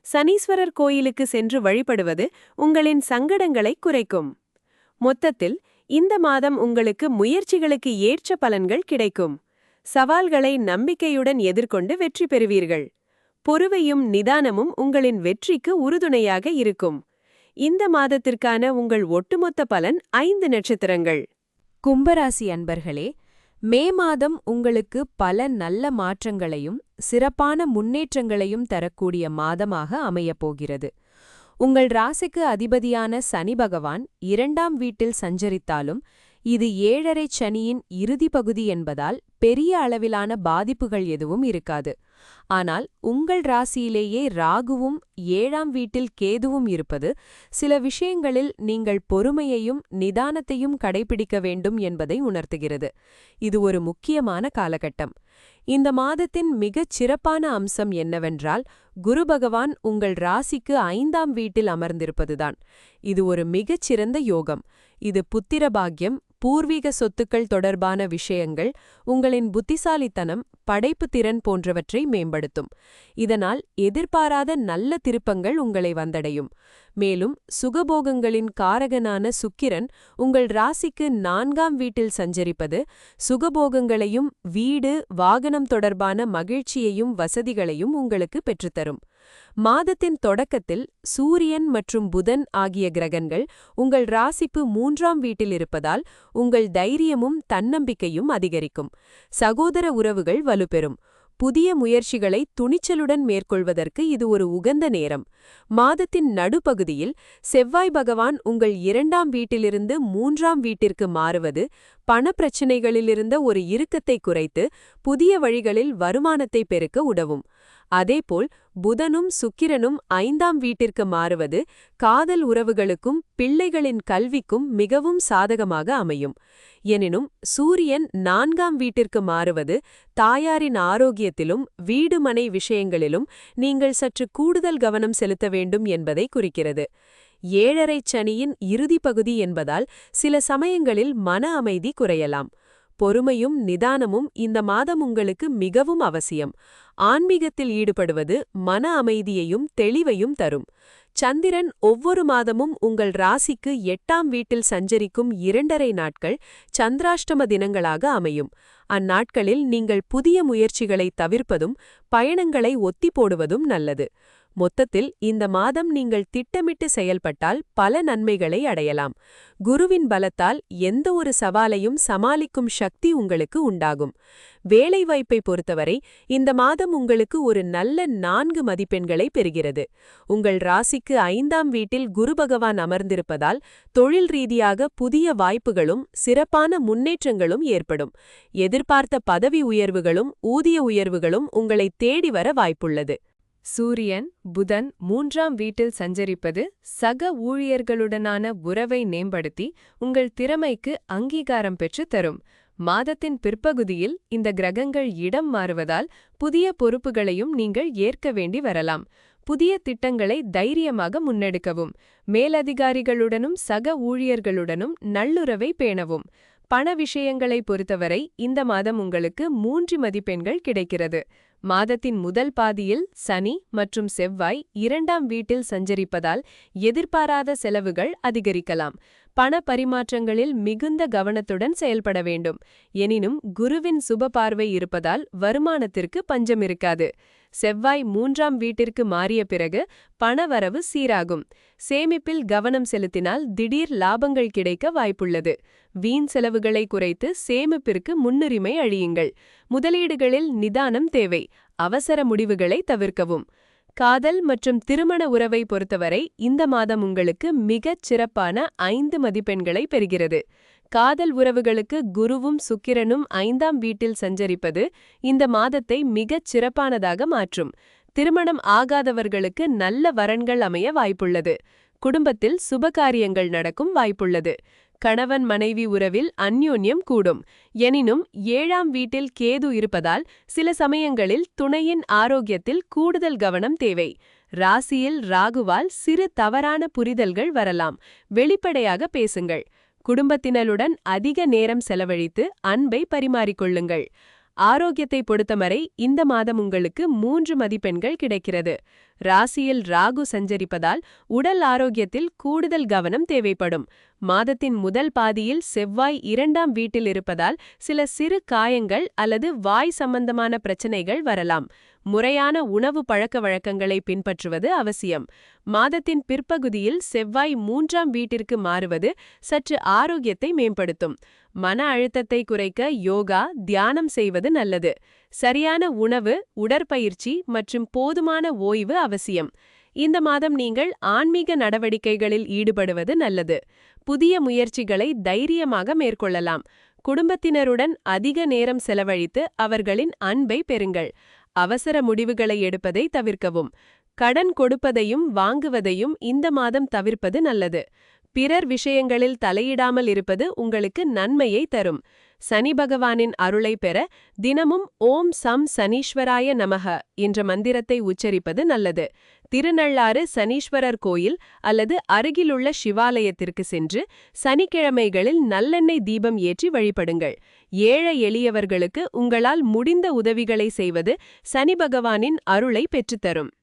சனீஸ்வரர் கோயிலுக்கு சென்று வழிபடுவது உங்களின் சங்கடங்களை குறைக்கும். மொத்தத்தில் இந்த மாதம் உங்களுக்கு முயற்சிகளுக்கு ஏற்ற பலன்கள் கிடைக்கும். சவால்களை நம்பிக்கையுடன் எதிர்கொண்டு வெற்றி பெறுவீர்கள். பொறுமையும் நிதானமும் உங்களின் வெற்றிக்கு உறுதுணையாக இருக்கும். இந்த மாதத்திற்கான உங்கள் ஒட்டுமொத்த பலன் 5 நட்சத்திரங்கள். கும்பராசி அன்பர்களே, மே மாதம் உங்களுக்கு பல நல்ல மாற்றங்களையும் சிறப்பான முன்னேற்றங்களையும் தரக்கூடிய மாதமாக அமையப்போகிறது. உங்கள் ராசிக்கு அதிபதியான சனி பகவான் 2ஆம் வீட்டில் சஞ்சரித்தாலும் இது 7.5 சனியின் இறுதி பகுதி என்பதால் பெரிய அளவிலான பாதிப்புகள் எதுவும் இருக்காது. ஆனால் உங்கள் ராசியிலேயே ராகுவும் 7ஆம் வீட்டில் கேதுவும் இருப்பது சில விஷயங்களில் நீங்கள் பொறுமையையும் நிதானத்தையும் கடைபிடிக்க வேண்டும் என்பதை உணர்த்துகிறது. இது ஒரு முக்கியமான காலகட்டம். இந்த மாதத்தின் மிகச் சிறப்பான அம்சம் என்னவென்றால், குரு பகவான் உங்கள் ராசிக்கு 5ஆம் வீட்டில் அமர்ந்திருப்பதுதான். இது ஒரு மிகச்சிறந்த யோகம். இது புத்திரபாக்கியம், பூர்வீக சொத்துக்கள் தொடர்பான விஷயங்கள், உங்களின் புத்திசாலித்தனம், படைப்பு திறன் போன்றவற்றை மேம்படுத்தும். இதனால் எதிர்பாராத நல்ல திருப்பங்கள் உங்களை வந்தடையும். மேலும் சுகபோகங்களின் காரகனான சுக்கிரன் உங்கள் ராசிக்கு 4ஆம் வீட்டில் சஞ்சரிப்பது சுகபோகங்களையும் வீடு வாகனம் தொடர்பான மகிழ்ச்சியையும் வசதிகளையும் உங்களுக்கு பெற்றுத்தரும். மாதத்தின் தொடக்கத்தில் சூரியன் மற்றும் புதன் ஆகிய கிரகங்கள் உங்கள் ராசிக்கு 3ஆம் வீட்டில் இருப்பதால் உங்கள் தைரியமும் தன்னம்பிக்கையும் அதிகரிக்கும். சகோதர உறவுகள் வலுப்பெறும். புதிய முயற்சிகளை துணிச்சலுடன் மேற்கொள்வதற்கு இது ஒரு உகந்த நேரம். மாதத்தின் நடுப்பகுதியில் செவ்வாய் பகவான் உங்கள் 2ஆம் வீட்டிலிருந்து 3ஆம் வீட்டிற்கு மாறுவது பணப்பிரச்சினைகளிலிருந்த ஒரு இறுக்கத்தை குறைத்து புதிய வழிகளில் வருமானத்தை பெருக்க உதவும். அதேபோல் புதனும் சுக்கிரனும் 5ஆம் வீட்டிற்கு மாறுவது காதல் உறவுகளுக்கும் பிள்ளைகளின் கல்விக்கும் மிகவும் சாதகமாக அமையும். எனினும் சூரியன் 4ஆம் வீட்டிற்கு மாறுவது தாயாரின் ஆரோக்கியத்திலும் வீடுமனை விஷயங்களிலும் நீங்கள் சற்று கூடுதல் கவனம் செலுத்த வேண்டும் என்பதை குறிக்கிறது. 7.5 சனியின் இறுதி பகுதி என்பதால் சில சமயங்களில் மன அமைதி குறையலாம். பொறுமையும் நிதானமும் இந்த மாதம் உங்களுக்கு மிகவும் அவசியம். ஆன்மீகத்தில் ஈடுபடுவது மன அமைதியையும் தெளிவையும் தரும். சந்திரன் ஒவ்வொரு மாதமும் உங்கள் ராசிக்கு 8ஆம் வீட்டில் சஞ்சரிக்கும் 2.5 நாட்கள் சந்திராஷ்டம தினங்களாக அமையும். அந்நாட்களில் நீங்கள் புதிய முயற்சிகளை தவிர்ப்பதும் பயணங்களை ஒத்தி போடுவதும் நல்லது. மொத்தத்தில் இந்த மாதம் நீங்கள் திட்டமிட்டு செயல்பட்டால் பல நன்மைகளை அடையலாம். குருவின் பலத்தால் எந்த ஒரு சவாலையும் சமாளிக்கும் சக்தி உங்களுக்கு உண்டாகும். வேலைவாய்ப்பை பொறுத்தவரை இந்த மாதம் உங்களுக்கு ஒரு நல்ல 4 மதிப்பெண்களை பெறுகிறது. உங்கள் ராசிக்கு 5ஆம் வீட்டில் குரு பகவான் அமர்ந்திருப்பதால் தொழில் ரீதியாக புதிய வாய்ப்புகளும் சிறப்பான முன்னேற்றங்களும் ஏற்படும். எதிர்பார்த்த பதவி உயர்வுகளும் ஊதிய உயர்வுகளும் உங்களை தேடி வர வாய்ப்புள்ளது. சூரியன் புதன் 3ஆம் வீட்டில் சஞ்சரிப்பது சக ஊழியர்களுடனான உறவை மேம்படுத்தி உங்கள் திறமைக்கு அங்கீகாரம் பெற்று தரும். மாதத்தின் பிற்பகுதியில் இந்த கிரகங்கள் இடம் மாறுவதால் புதிய பொறுப்புகளையும் நீங்கள் ஏற்க வேண்டி வரலாம். புதிய திட்டங்களை தைரியமாக முன்னெடுக்கவும். மேலதிகாரிகளுடனும் சக ஊழியர்களுடனும் நல்லுறவை பேணவும். பண விஷயங்களை பொறுத்தவரை இந்த மாதம் உங்களுக்கு 3 மதிப்பெண்கள் கிடைக்கிறது. மாதத்தின் முதல் பாதியில் சனி மற்றும் செவ்வாய் 2ஆம் வீட்டில் சஞ்சரிப்பதால் எதிர்பாராத செலவுகள் அதிகரிக்கலாம். பண பரிமாற்றங்களில் மிகுந்த கவனத்துடன் செயல்பட வேண்டும். எனினும் குருவின் சுப பார்வை இருப்பதால் வருமானத்திற்கு பஞ்சம் இருக்காது. செவ்வாய் 3ஆம் வீட்டிற்கு மாறிய பிறகு பணவரவு சீராகும். சேமிப்பில் கவனம் செலுத்தினால் திடீர் லாபங்கள் கிடைக்க வாய்ப்புள்ளது. வீண் செலவுகளை குறைத்து சேமிப்பிற்கு முன்னுரிமை அளியுங்கள். முதலீடுகளில் நிதானம் தேவை. அவசர முடிவுகளை தவிர்க்கவும். காதல் மற்றும் திருமண உறவை பொறுத்தவரை இந்த மாதம் உங்களுக்கு மிகச் சிறப்பான 5 மதிப்பெண்களை பெறுகிறது. காதல் உறவுகளுக்கு குருவும் சுக்கிரனும் 5ஆம் வீட்டில் சஞ்சரிப்பது இந்த மாதத்தை மிகச் சிறப்பானதாக மாற்றும். திருமணம் ஆகாதவர்களுக்கு நல்ல வரன்கள் அமைய வாய்ப்புள்ளது. குடும்பத்தில் சுபகாரியங்கள் நடக்கும் வாய்ப்புள்ளது. கணவன் மனைவி உறவில் அந்யோன்யம் கூடும். எனினும் 7ஆம் வீட்டில் கேது இருப்பதால் சில சமயங்களில் துணையின் ஆரோக்கியத்தில் கூடுதல் கவனம் தேவை. ராசியில் ராகுவால் சிறு தவறான புரிதல்கள் வரலாம். வெளிப்படையாக பேசுங்கள். குடும்பத்தினருடன் அதிக நேரம் செலவழித்து அன்பை பரிமாறிக்கொள்ளுங்கள். ஆரோக்கியத்தை பொறுத்தவரை இந்த மாதம் உங்களுக்கு 3 மதிப்பெண்கள் கிடைக்கிறது. ராசியில் ராகு சஞ்சரிப்பதால் உடல் ஆரோக்கியத்தில் கூடுதல் கவனம் தேவைப்படும். மாதத்தின் முதல் பாதியில் செவ்வாய் 2ஆம் வீட்டில் இருப்பதால் சில சிறு காயங்கள் அல்லது வாய் சம்பந்தமான பிரச்சனைகள் வரலாம். முறையான உணவு பழக்க வழக்கங்களை பின்பற்றுவது அவசியம். மாதத்தின் பிற்பகுதியில் செவ்வாய் 3ஆம் வீட்டிற்கு மாறுவது சற்று ஆரோக்கியத்தை மேம்படுத்தும். மன அழுத்தத்தை குறைக்க யோகா, தியானம் செய்வது நல்லது. சரியான உணவு, உடற்பயிற்சி மற்றும் போதுமான ஓய்வு அவசியம். இந்த மாதம் நீங்கள் ஆன்மீக நடவடிக்கைகளில் ஈடுபடுவது நல்லது. புதிய முயற்சிகளை தைரியமாக மேற்கொள்ளலாம். குடும்பத்தினருடன் அதிக நேரம் செலவழித்து அவர்களின் அன்பை பெறுங்கள். அவசர முடிவுகளை எடுப்பதை தவிர்க்கவும். கடன் கொடுப்பதையும் வாங்குவதையும் இந்த மாதம் தவிர்ப்பது நல்லது. பிறர் விஷயங்களில் தலையிடாமல் இருப்பது உங்களுக்கு நன்மையை தரும். சனி பகவானின் அருளை பெற தினமும் ஓம் சம் சனீஸ்வராய நமக என்ற மந்திரத்தை உச்சரிப்பது நல்லது. திருநள்ளாறு சனீஸ்வரர் கோயில் அல்லது அருகிலுள்ள சிவாலயத்திற்கு சென்று சனிக்கிழமைகளில் நல்லெண்ணெய் தீபம் ஏற்றி வழிபடுங்கள். ஏழை எளியவர்களுக்கு உங்களால் முடிந்த உதவிகளை செய்வது சனி பகவானின் அருளை பெற்றுத்தரும்.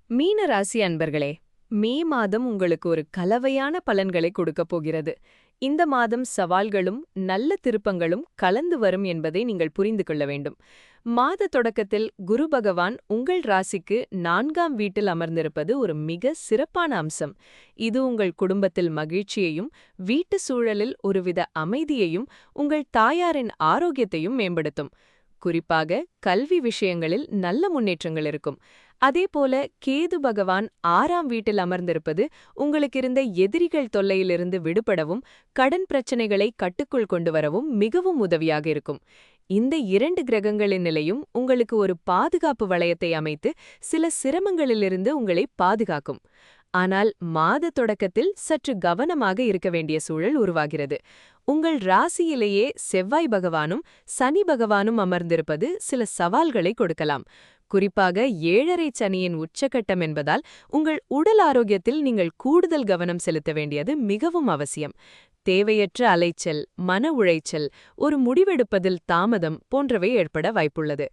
மீன ராசி அன்பர்களே, மே மாதம் உங்களுக்கு ஒரு கலவையான பலன்களை கொடுக்கப் போகிறது. இந்த மாதம் சவால்களும் நல்ல திருப்பங்களும் கலந்து வரும் என்பதை நீங்கள் புரிந்து கொள்ள வேண்டும். மாத தொடக்கத்தில் குரு பகவான் உங்கள் ராசிக்கு 4ஆம் வீட்டில் அமர்ந்திருப்பது ஒரு மிக சிறப்பான அம்சம். இது உங்கள் குடும்பத்தில் மகிழ்ச்சியையும் வீட்டு சூழலில் ஒருவித அமைதியையும் உங்கள் தாயாரின் ஆரோக்கியத்தையும் மேம்படுத்தும். குறிப்பாக கல்வி விஷயங்களில் நல்ல முன்னேற்றங்கள் இருக்கும். அதேபோல கேது பகவான் 6ஆம் வீட்டில் அமர்ந்திருப்பது உங்களுக்கு இருந்த எதிரிகள் தொல்லையிலிருந்து விடுபடவும் கடன் பிரச்சனைகளை கட்டுக்குள் கொண்டு வரவும் மிகவும் உதவியாக இருக்கும். இந்த 2 கிரகங்களின் நிலையும் உங்களுக்கு ஒரு பாதுகாப்பு வளையத்தை அமைத்து சில சிரமங்களிலிருந்து உங்களை பாதுகாக்கும். ஆனால் மாத தொடக்கத்தில் சற்று கவனமாக இருக்க வேண்டிய சூழல் உருவாகிறது. உங்கள் ராசியிலேயே செவ்வாய் பகவானும் சனி பகவானும் அமர்ந்திருப்பது சில சவால்களை கொடுக்கலாம். குறிப்பாக 7.5 சனியின் உச்சகட்டம் என்பதால் உங்கள் உடல் ஆரோக்கியத்தில் நீங்கள் கூடுதல் கவனம் செலுத்த வேண்டியது மிகவும் அவசியம். தேவையற்ற அலைச்சல், மன உளைச்சல், ஒரு முடிவெடுப்பதில் தாமதம் போன்றவை ஏற்பட வாய்ப்புள்ளது.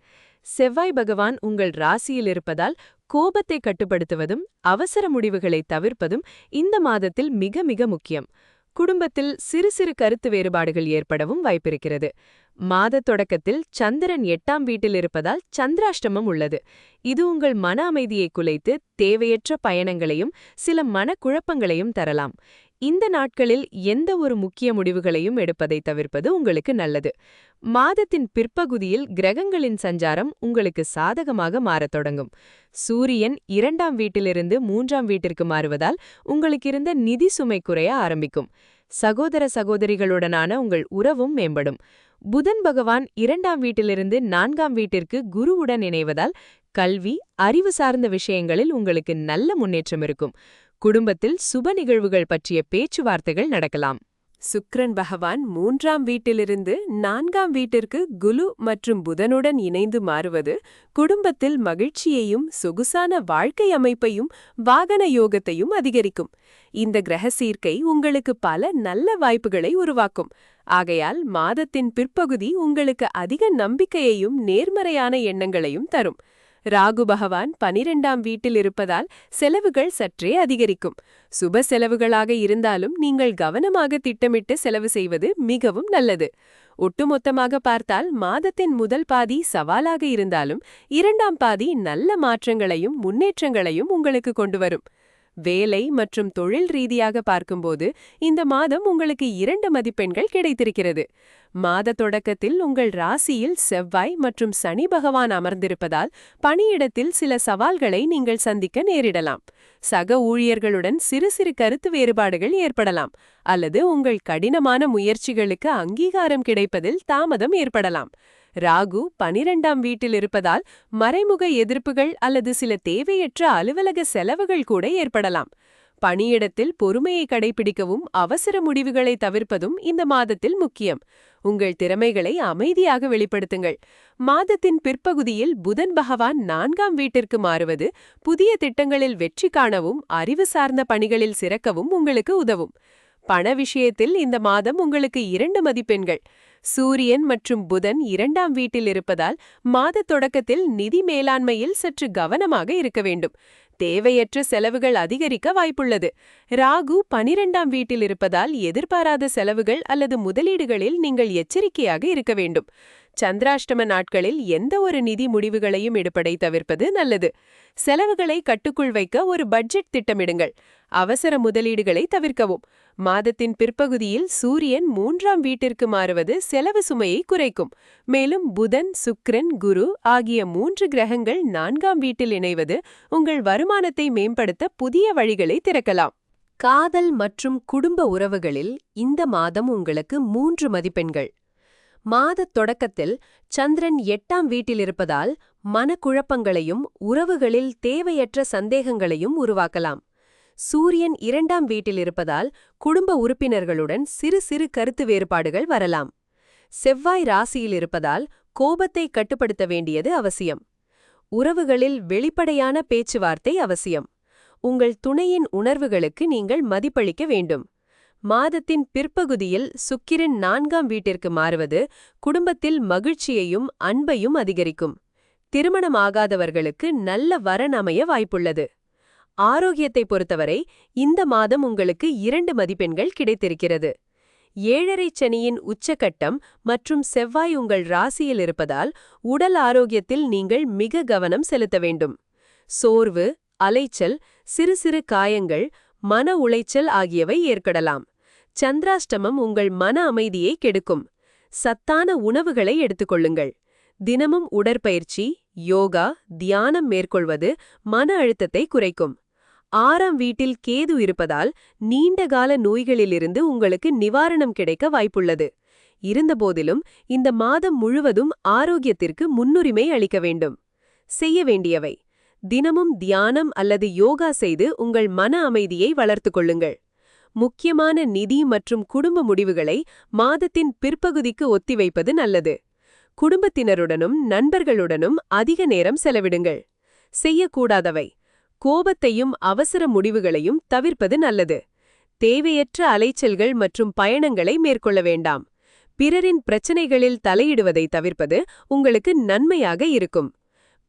செவ்வாய் பகவான் உங்கள் ராசியில் இருப்பதால் கோபத்தை கட்டுப்படுத்துவதும் அவசர முடிவுகளை தவிர்ப்பதும் இந்த மாதத்தில் மிக மிக முக்கியம். குடும்பத்தில் சிறு சிறு கருத்து வேறுபாடுகள் ஏற்படவும் வாய்ப்பிருக்கிறது. மாத தொடக்கத்தில் சந்திரன் 8ஆம் வீட்டில் இருப்பதால் சந்திராஷ்டமம் உள்ளது. இது உங்கள் மன அமைதியை குலைத்து தேவையற்ற பயணங்களையும் சில மனக்குழப்பங்களையும் தரலாம். இந்த நாட்களில் எந்த ஒரு முக்கிய முடிவுகளையும் எடுப்பதை தவிர்ப்பது உங்களுக்கு நல்லது. மாதத்தின் பிற்பகுதியில் கிரகங்களின் சஞ்சாரம் உங்களுக்கு சாதகமாக மாறத் தொடங்கும். சூரியன் 2ஆம் வீட்டிலிருந்து 3ஆம் வீட்டிற்கு மாறுவதால் உங்களுக்கு இருந்த நிதி சுமை குறைய ஆரம்பிக்கும். சகோதர சகோதரிகளுடனான உங்கள் உறவும் மேம்படும். புதன் பகவான் 2ஆம் வீட்டிலிருந்து 4ஆம் வீட்டிற்கு குருவுடன் இணைவதால் கல்வி, அறிவு சார்ந்த விஷயங்களில் உங்களுக்கு நல்ல முன்னேற்றம் இருக்கும். குடும்பத்தில் சுப நிகழ்வுகள் பற்றிய பேச்சுவார்த்தைகள் நடக்கலாம். சுக்கிரன் பகவான் 3ஆம் வீட்டிலிருந்து 4ஆம் வீட்டிற்கு குரு மற்றும் புதனுடன் இணைந்து மாறுவது குடும்பத்தில் மகிழ்ச்சியையும் சொகுசான வாழ்க்கை அமைப்பையும் வாகன யோகத்தையும் அதிகரிக்கும். இந்த கிரக சீர்க்கை உங்களுக்கு பல நல்ல வாய்ப்புகளை உருவாக்கும். ஆகையால் மாதத்தின் பிற்பகுதி உங்களுக்கு அதிக நம்பிக்கையையும் நேர்மறையான எண்ணங்களையும் தரும். ராகு பகவான் 12ஆம் வீட்டில் இருப்பதால் செலவுகள் சற்றே அதிகரிக்கும். சுப செலவுகளாக இருந்தாலும் நீங்கள் கவனமாக திட்டமிட்டு செலவு செய்வது மிகவும் நல்லது. ஒட்டுமொத்தமாக பார்த்தால் மாதத்தின் முதல் பாதி சவாலாக இருந்தாலும் 2ஆம் பாதி நல்ல மாற்றங்களையும் முன்னேற்றங்களையும் உங்களுக்கு கொண்டு வரும். வேலை மற்றும் தொழில் ரீதியாக பார்க்கும்போது இந்த மாதம் உங்களுக்கு 2 மதிப்பெண்கள் கிடைத்திருக்கிறது. மாத தொடக்கத்தில் உங்கள் ராசியில் செவ்வாய் மற்றும் சனி பகவான் அமர்ந்திருப்பதால் பணியிடத்தில் சில சவால்களை நீங்கள் சந்திக்க நேரிடலாம். சக ஊழியர்களுடன் சிறு சிறு கருத்து வேறுபாடுகள் ஏற்படலாம். அல்லது உங்கள் கடினமான முயற்சிகளுக்கு அங்கீகாரம் கிடைப்பதில் தாமதம் ஏற்படலாம். ராகு 12ஆம் வீட்டில் இருப்பதால் மறைமுக எதிர்ப்புகள் அல்லது சில தேவையற்ற அலுவலக செலவுகள் கூட ஏற்படலாம். பணியிடத்தில் பொறுமையை கடைபிடிக்கவும் அவசர முடிவுகளை தவிர்ப்பதும் இந்த மாதத்தில் முக்கியம். உங்கள் திறமைகளை அமைதியாக வெளிப்படுத்துங்கள். மாதத்தின் பிற்பகுதியில் புதன் பகவான் 4ஆம் வீட்டிற்கு மாறுவது புதிய திட்டங்களில் வெற்றி காணவும் அறிவு சார்ந்த பணிகளில் சிறக்கவும் உங்களுக்கு உதவும். பண விஷயத்தில் இந்த மாதம் உங்களுக்கு 2 மதிப்பெண்கள். சூரியன் மற்றும் புதன் 2ஆம் வீட்டில் இருப்பதால் மாத தொடக்கத்தில் நிதி மேலாண்மையில் சற்று கவனமாக இருக்க வேண்டும். தேவையற்ற செலவுகள் அதிகரிக்க வாய்ப்புள்ளது. ராகு 12ஆம் வீட்டில் இருப்பதால் எதிர்பாராத செலவுகள் அல்லது முதலீடுகளில் நீங்கள் எச்சரிக்கையாக இருக்க வேண்டும். சந்திராஷ்டம நாட்களில் எந்த ஒரு நிதி முடிவுகளையும் எடுப்பதை தவிர்ப்பது நல்லது. செலவுகளை கட்டுக்குள் வைக்க ஒரு பட்ஜெட் திட்டமிடுங்கள். அவசர முதலீடுகளை தவிர்க்கவும். மாதத்தின் பிற்பகுதியில் சூரியன் 3ஆம் வீட்டிற்கு மாறுவது செலவு சுமையை குறைக்கும். மேலும் புதன், சுக்கிரன், குரு ஆகிய 3 கிரகங்கள் 4ஆம் வீட்டில் இணைவது உங்கள் வருமானத்தை மேம்படுத்த புதிய வழிகளை திறக்கலாம். காதல் மற்றும் குடும்ப உறவுகளில் இந்த மாதம் உங்களுக்கு 3 மதிப்பெண்கள். மாதத் தொடக்கத்தில் சந்திரன் 8ஆம் வீட்டில் இருப்பதால் மனக்குழப்பங்களையும் உறவுகளில் தேவையற்ற சந்தேகங்களையும் உருவாக்கலாம். சூரியன் 2ஆம் வீட்டில் இருப்பதால் குடும்ப உறுப்பினர்களுடன் சிறு சிறு கருத்து வேறுபாடுகள் வரலாம். செவ்வாய் ராசியில் இருப்பதால் கோபத்தை கட்டுப்படுத்த வேண்டியது அவசியம். உறவுகளில் வெளிப்படையான பேச்சுவார்த்தை அவசியம். உங்கள் துணையின் உணர்வுகளுக்கு நீங்கள் மதிப்பளிக்க வேண்டும். மாதத்தின் பிற்பகுதியில் சுக்கிரன் 4ஆம் வீட்டிற்கு மாறுவது குடும்பத்தில் மகிழ்ச்சியையும் அன்பையும் அதிகரிக்கும். திருமணமாகாதவர்களுக்கு நல்ல வரன் அமைய வாய்ப்புள்ளது. ஆரோக்கியத்தை பொறுத்தவரை இந்த மாதம் உங்களுக்கு 2 மதிப்பெண்கள் கிடைத்திருக்கிறது. 7.5 சனியின் உச்சக்கட்டம் மற்றும் செவ்வாய் உங்கள் ராசியில் இருப்பதால் உடல் ஆரோக்கியத்தில் நீங்கள் மிக கவனம் செலுத்த வேண்டும். சோர்வு, அலைச்சல், சிறு சிறு காயங்கள், மன உளைச்சல் ஆகியவை ஏற்படலாம். சந்திராஷ்டமம் உங்கள் மன அமைதியை கெடுக்கும். சத்தான உணவுகளை எடுத்துக்கொள்ளுங்கள். தினமும் உடற்பயிற்சி, யோகா, தியானம் மேற்கொள்வது மன அழுத்தத்தை குறைக்கும். 6ஆம் வீட்டில் கேது இருப்பதால் நீண்டகால நோய்களிலிருந்து உங்களுக்கு நிவாரணம் கிடைக்க வாய்ப்புள்ளது. இருந்தபோதிலும் இந்த மாதம் முழுவதும் ஆரோக்கியத்திற்கு முன்னுரிமை அளிக்க வேண்டும். செய்ய வேண்டியவை: தினமும் தியானம் அல்லது யோகா செய்து உங்கள் மன அமைதியை வளர்த்துக் கொள்ளுங்கள். முக்கியமான நிதி மற்றும் குடும்ப முடிவுகளை மாதத்தின் பிற்பகுதிக்கு ஒத்திவைப்பது நல்லது. குடும்பத்தினருடனும் நண்பர்களுடனும் அதிக நேரம் செலவிடுங்கள். செய்யக்கூடாதவை: கோபத்தையும் அவசர முடிவுகளையும் தவிர்ப்பது நல்லது. தேவையற்ற அலைச்சல்கள் மற்றும் பயணங்களை மேற்கொள்ள வேண்டாம். பிறரின் பிரச்சனைகளில் தலையிடுவதை தவிர்ப்பது உங்களுக்கு நன்மையாக இருக்கும்.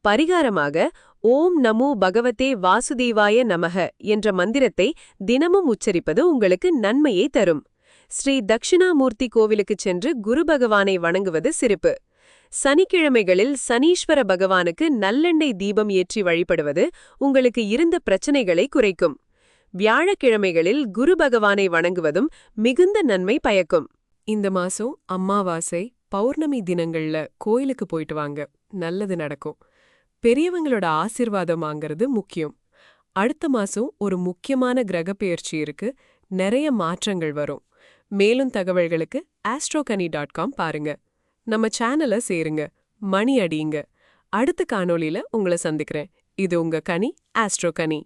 பரிகாரமாக ஓம் நமோ பகவதே வாசுதேவாய நமக என்ற மந்திரத்தை தினமும் உச்சரிப்பது உங்களுக்கு நன்மையை தரும். ஸ்ரீ தக்ஷிணாமூர்த்தி கோவிலுக்குச் சென்று குரு பகவானை வணங்குவது சிறப்பு. சனிக்கிழமைகளில் சனீஸ்வர பகவானுக்கு நல்லெண்ணெய் தீபம் ஏற்றி வழிபடுவது உங்களுக்கு இருந்த பிரச்சனைகளை குறைக்கும். வியாழக்கிழமைகளில் குரு பகவானை வணங்குவதும் மிகுந்த நன்மை பயக்கும். இந்த மாசம் அமாவாசை, பௌர்ணமி தினங்கள்ல கோயிலுக்கு போயிட்டு வாங்க. நல்லது நடக்கும். பெரியவங்களோட ஆசீர்வாதம் வாங்கிறது முக்கியம். அடுத்த மாசம் ஒரு முக்கியமான கிரகப்பெயர்ச்சி இருக்கு. நிறைய மாற்றங்கள் வரும். மேலும் தகவல்களுக்கு astrokani.com பாருங்க. நம்ம சேனலை சேருங்க, மணி அடியுங்க. அடுத்த காணொளியில உங்களை சந்திக்கிறேன். இது உங்க கனி, ஆஸ்ட்ரோகனி.